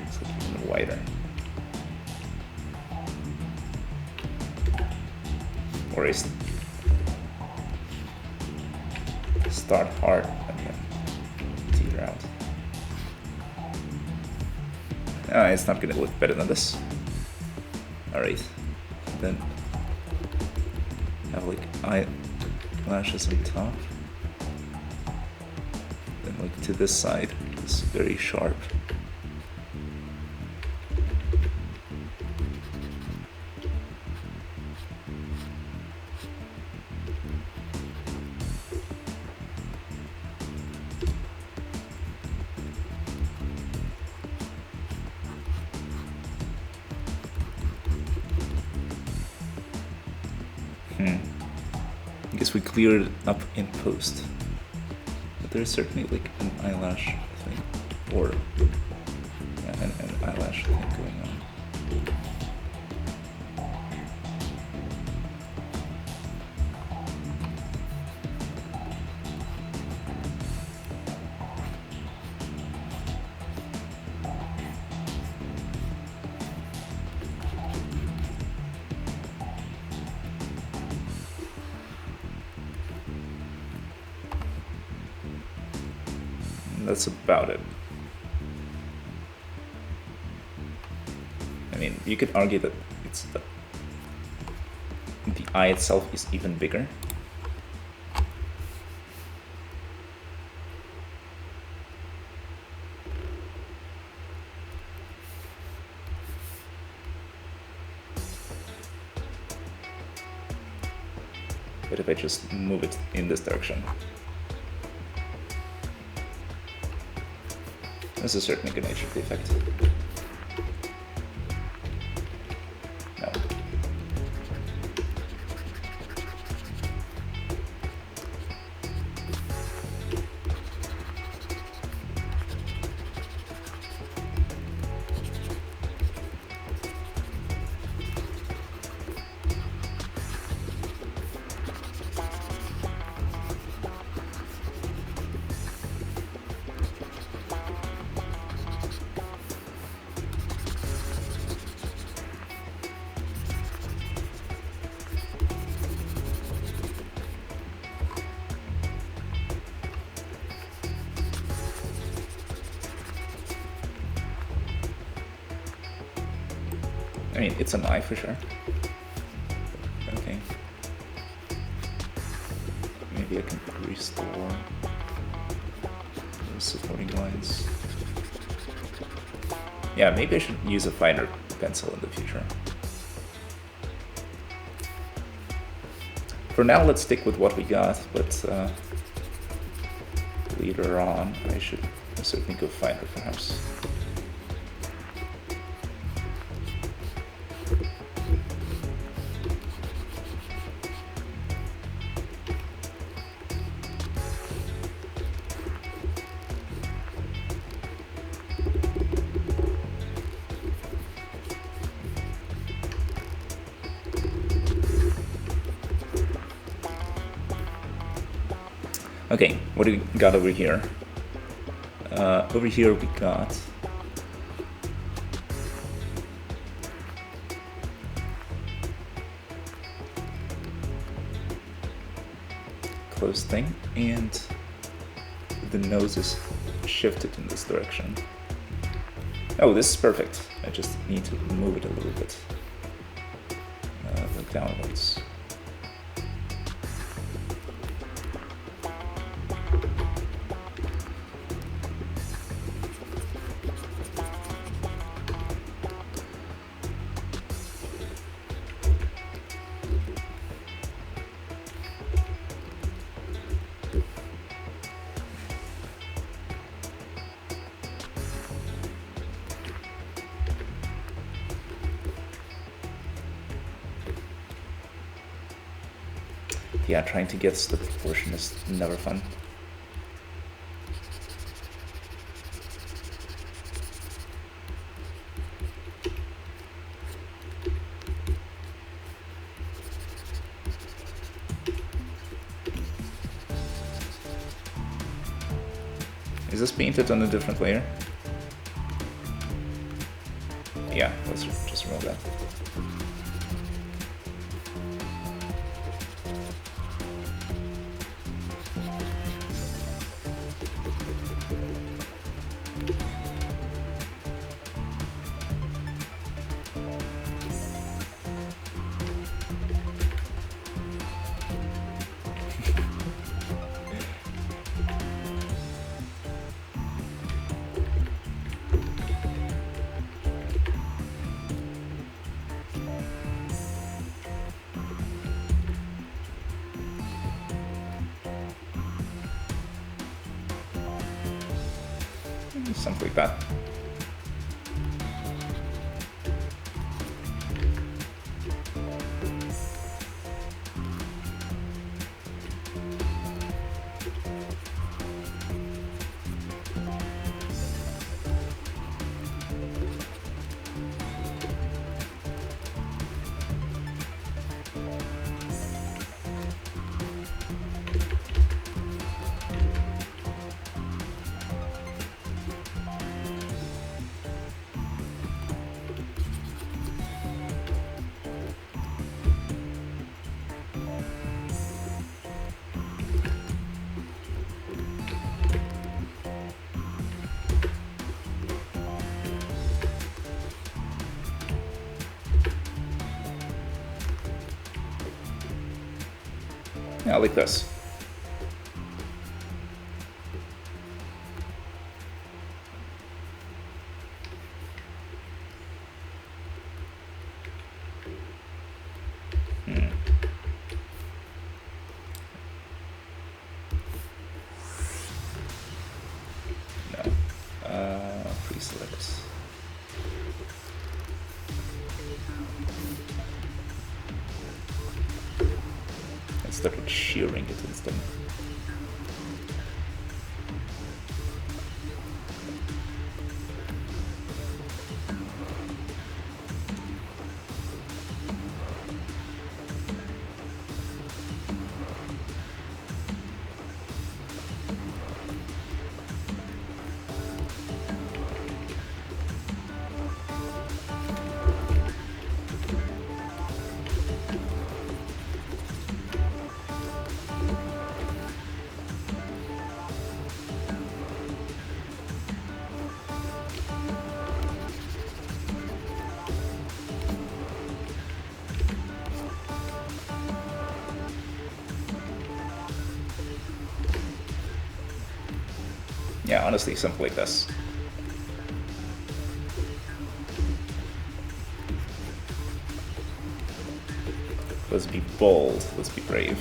it's like even wider. Or is start hard and then teeter out. It's not gonna look better than this. Alright, then have like eyelashes on top. Then like to this side, it's very sharp. I guess we cleared it up in post. But there's certainly like an eyelash thing. Or yeah, an eyelash thing going on. That's about it. I mean, you could argue that it's the eye itself is even bigger. But if I just move it in this direction, this is certainly going to achieve the effect. No. I mean, it's an eye for sure. Okay. Maybe I can restore those supporting lines. Yeah, maybe I should use a finer pencil in the future. For now, let's stick with what we got, but later on, I should certainly go finer, perhaps. Okay, what do we got over here? Over here we got closed thing, and the nose is shifted in this direction. Oh, this is perfect. I just need to move it a little bit, like downwards. Yeah, trying to guess the proportion is never fun. Is this painted on a different layer? Yeah, let's just remove that. Something like that. Yeah, like this. No. Pre-select. I started shearing it instead. Yeah, honestly, something like this. Let's be bold. Let's be brave.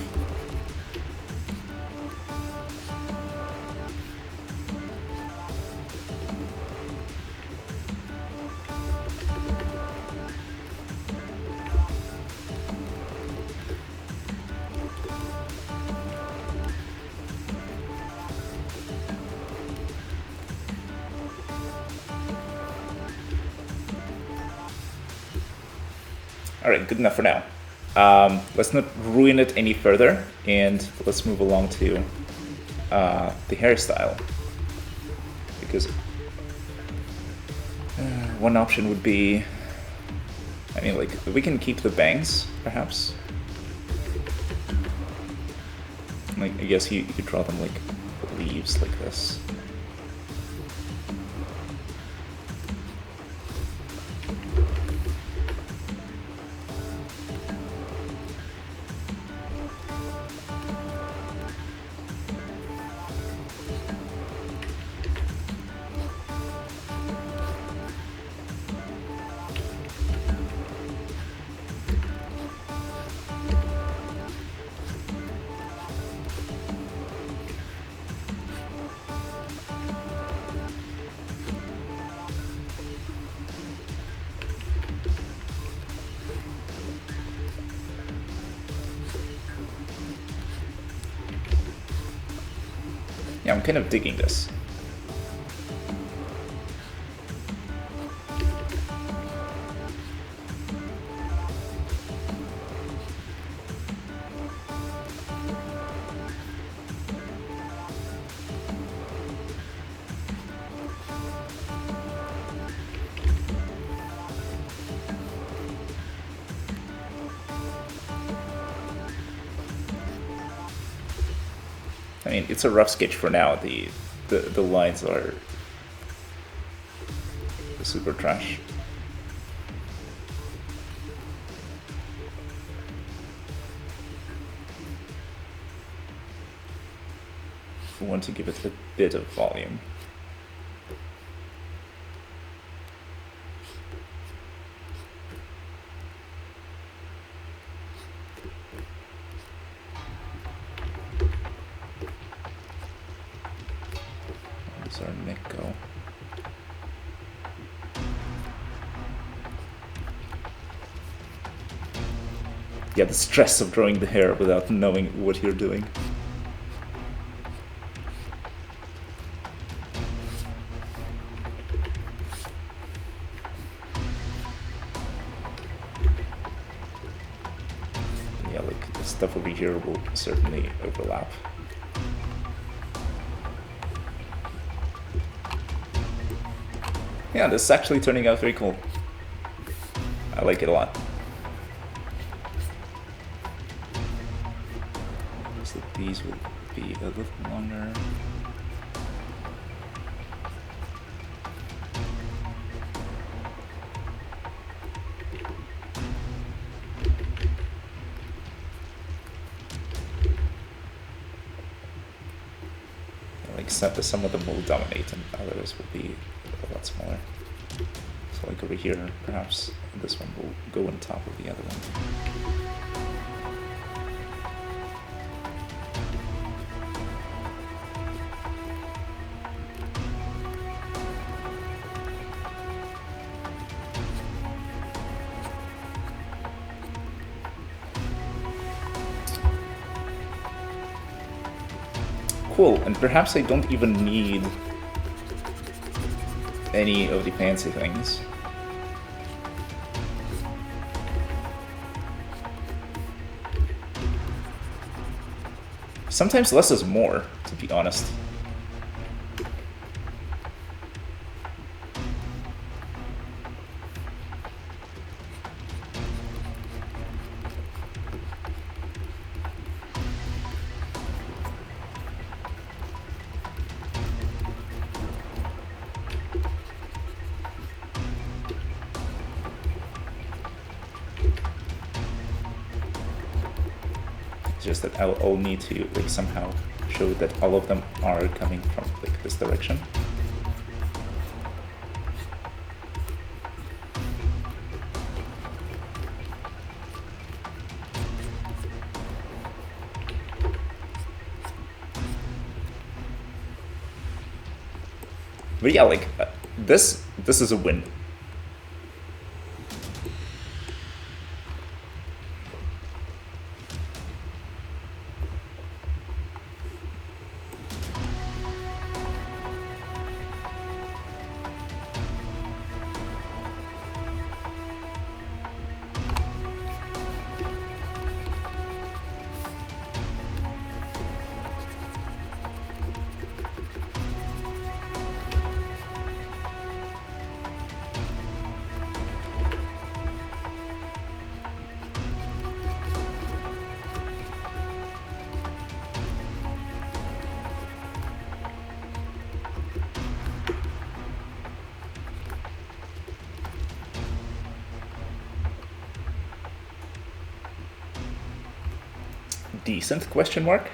All right, good enough for now. Let's not ruin it any further, and let's move along to the hairstyle. Because one option would be, I mean, like, we can keep the bangs, perhaps. Like, I guess you could draw them like leaves, like this. Yeah, I'm kind of digging this. I mean, it's a rough sketch for now. The lines are super trash. We want to give it a bit of volume. Where's our neck go? Yeah, the stress of drawing the hair without knowing what you're doing. Yeah, like the stuff over here will certainly overlap. Yeah, this is actually turning out very cool. I like it a lot. So these will be a little longer. Like some of them will dominate and others will be a lot smaller. So like over here, perhaps this one will go on top of the other one. Cool, and perhaps I don't even need any of the fancy things. Sometimes less is more, to be honest. Just that I'll need to like somehow show that all of them are coming from like this direction. But yeah, like this is a win. Decent question mark.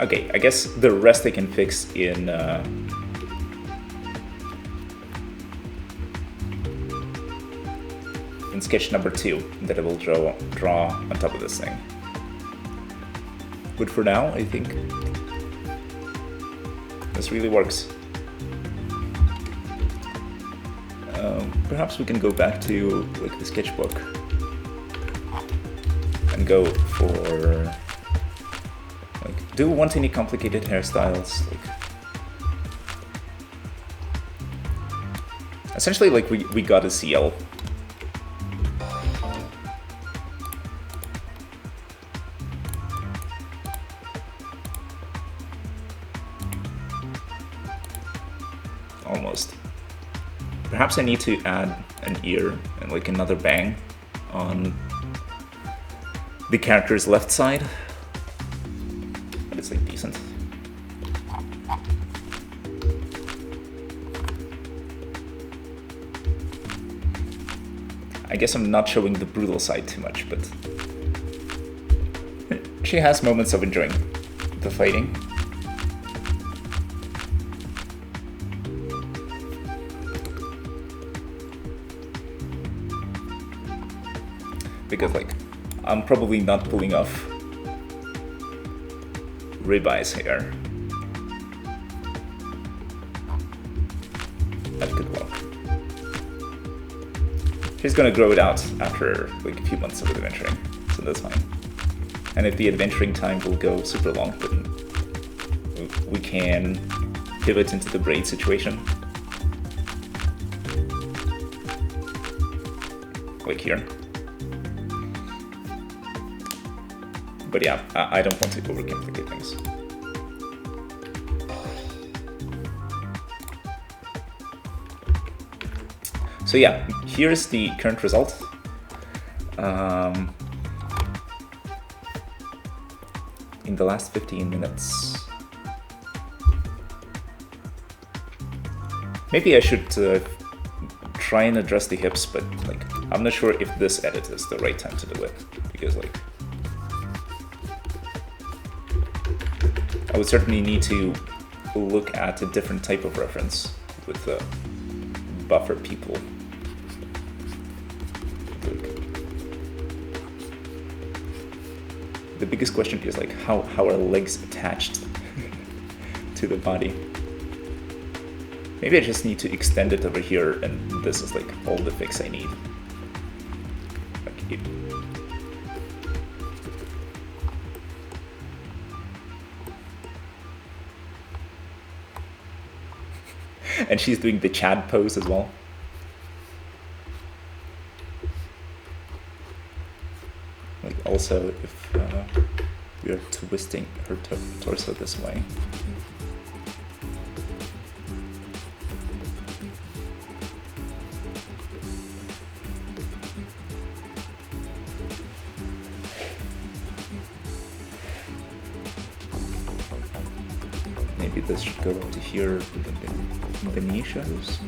Okay, I guess the rest I can fix in sketch number 2 that I will draw on top of this thing. But for now, I think this really works. Perhaps we can go back to like the sketchbook and go for like, do we want any complicated hairstyles? Like, essentially, like we got a CL. Almost. Perhaps I need to add an ear and like another bang on the character's left side. But it's like decent. I guess I'm not showing the brutal side too much, but she has moments of enjoying the fighting. Because like, I'm probably not pulling off ribeyes here. That could work. She's gonna grow it out after like a few months of adventuring, so that's fine. And if the adventuring time will go super long, then we can pivot into the braid situation. Like here. But yeah, I don't want to overcomplicate things. So yeah, here's the current result. In the last 15 minutes. Maybe I should try and address the hips, but like, I'm not sure if this edit is the right time to do it, because like, I would certainly need to look at a different type of reference with buffer people. the biggest question is like how are legs attached to the body? Maybe I just need to extend it over here, and this is like all the fix I need. Okay. And she's doing the Chad pose as well. Like also if we are twisting her torso this way. Maybe this should go up to here with the knee shows.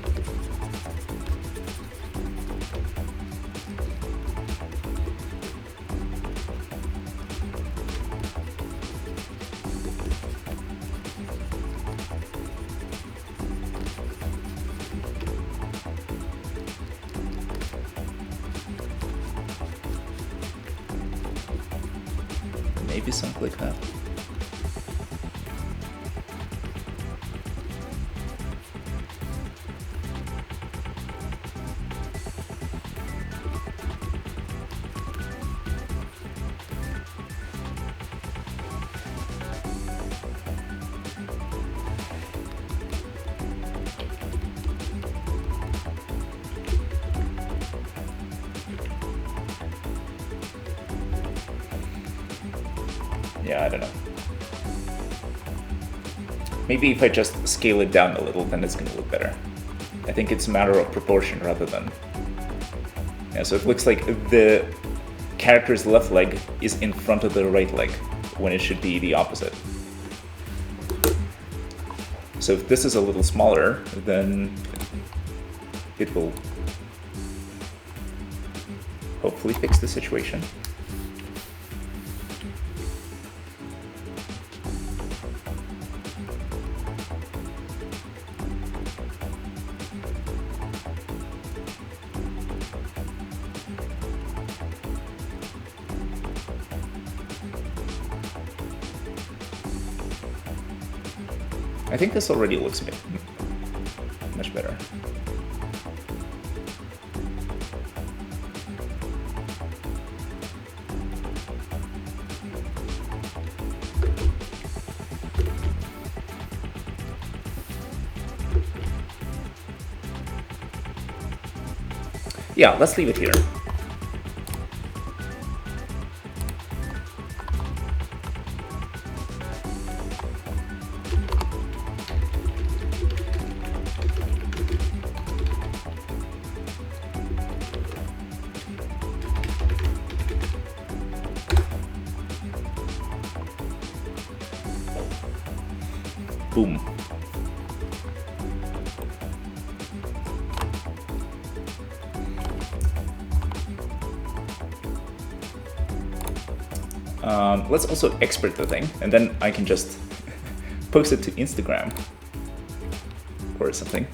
Maybe something like that. Yeah, I don't know. Maybe if I just scale it down a little, then it's gonna look better. I think it's a matter of proportion rather than... Yeah, so it looks like the character's left leg is in front of the right leg, when it should be the opposite. So if this is a little smaller, then it will hopefully fix the situation. I think this already looks much better. Yeah, let's leave it here. Boom. Let's also export the thing, and then I can just post it to Instagram or something.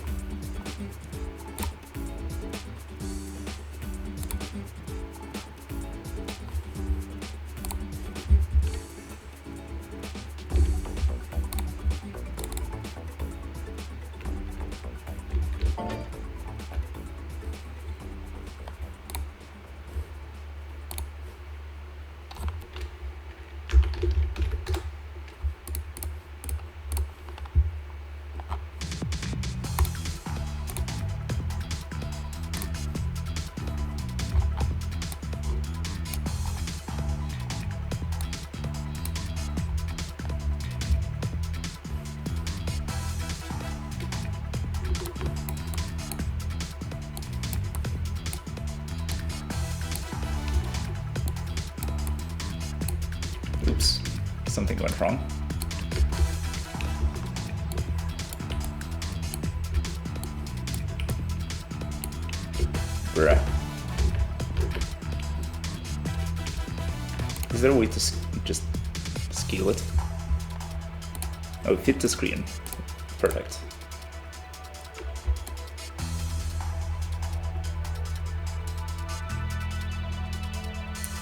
Oops, something went wrong. Bruh. Is there a way to just scale it? Oh, fit to screen. Perfect.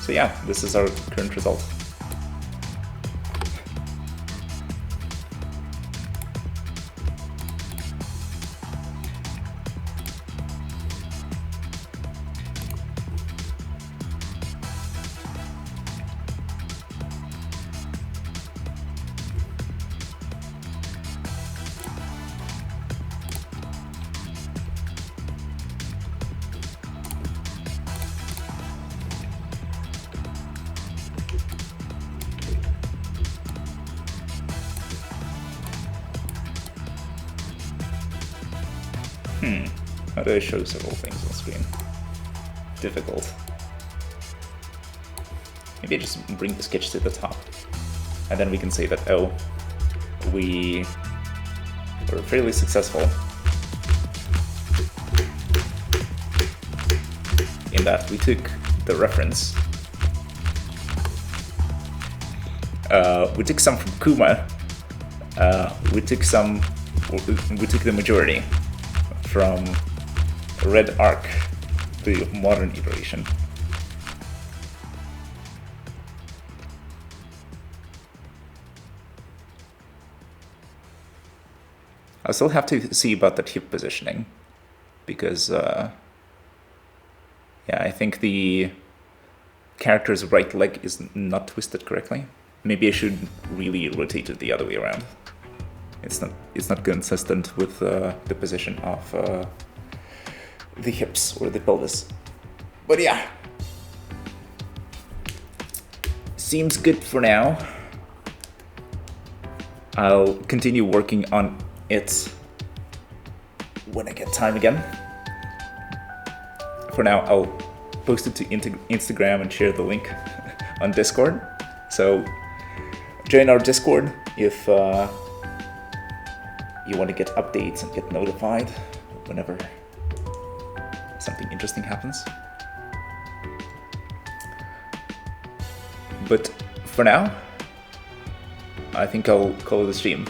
So yeah, this is our current result. How do I show several things on screen? Difficult. Maybe I just bring the sketch to the top. And then we can say that, oh, we were fairly successful in that we took the reference. We took some from Kuma. We took the majority from Red Arc, the modern iteration. I still have to see about that hip positioning, because yeah, I think the character's right leg is not twisted correctly. Maybe I should really rotate it the other way around. It's not consistent with the position of the hips or the pelvis. But yeah, seems good for now. I'll continue working on it when I get time again. For now, I'll post it to Instagram and share the link on Discord. So join our Discord if you want to get updates and get notified whenever something interesting happens. But for now, I think I'll call it a stream.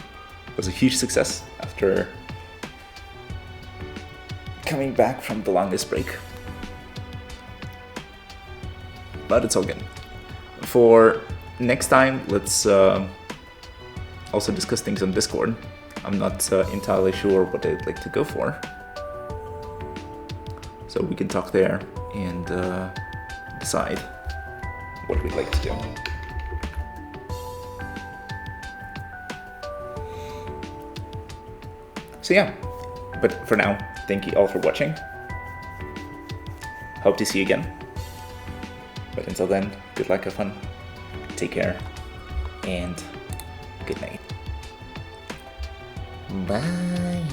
It was a huge success after coming back from the longest break. But it's all good. For next time, let's also discuss things on Discord. I'm not entirely sure what I'd like to go for. So we can talk there and decide what we'd like to do. So yeah, but for now, thank you all for watching. Hope to see you again. But until then, good luck, have fun, take care, and good night. Bye.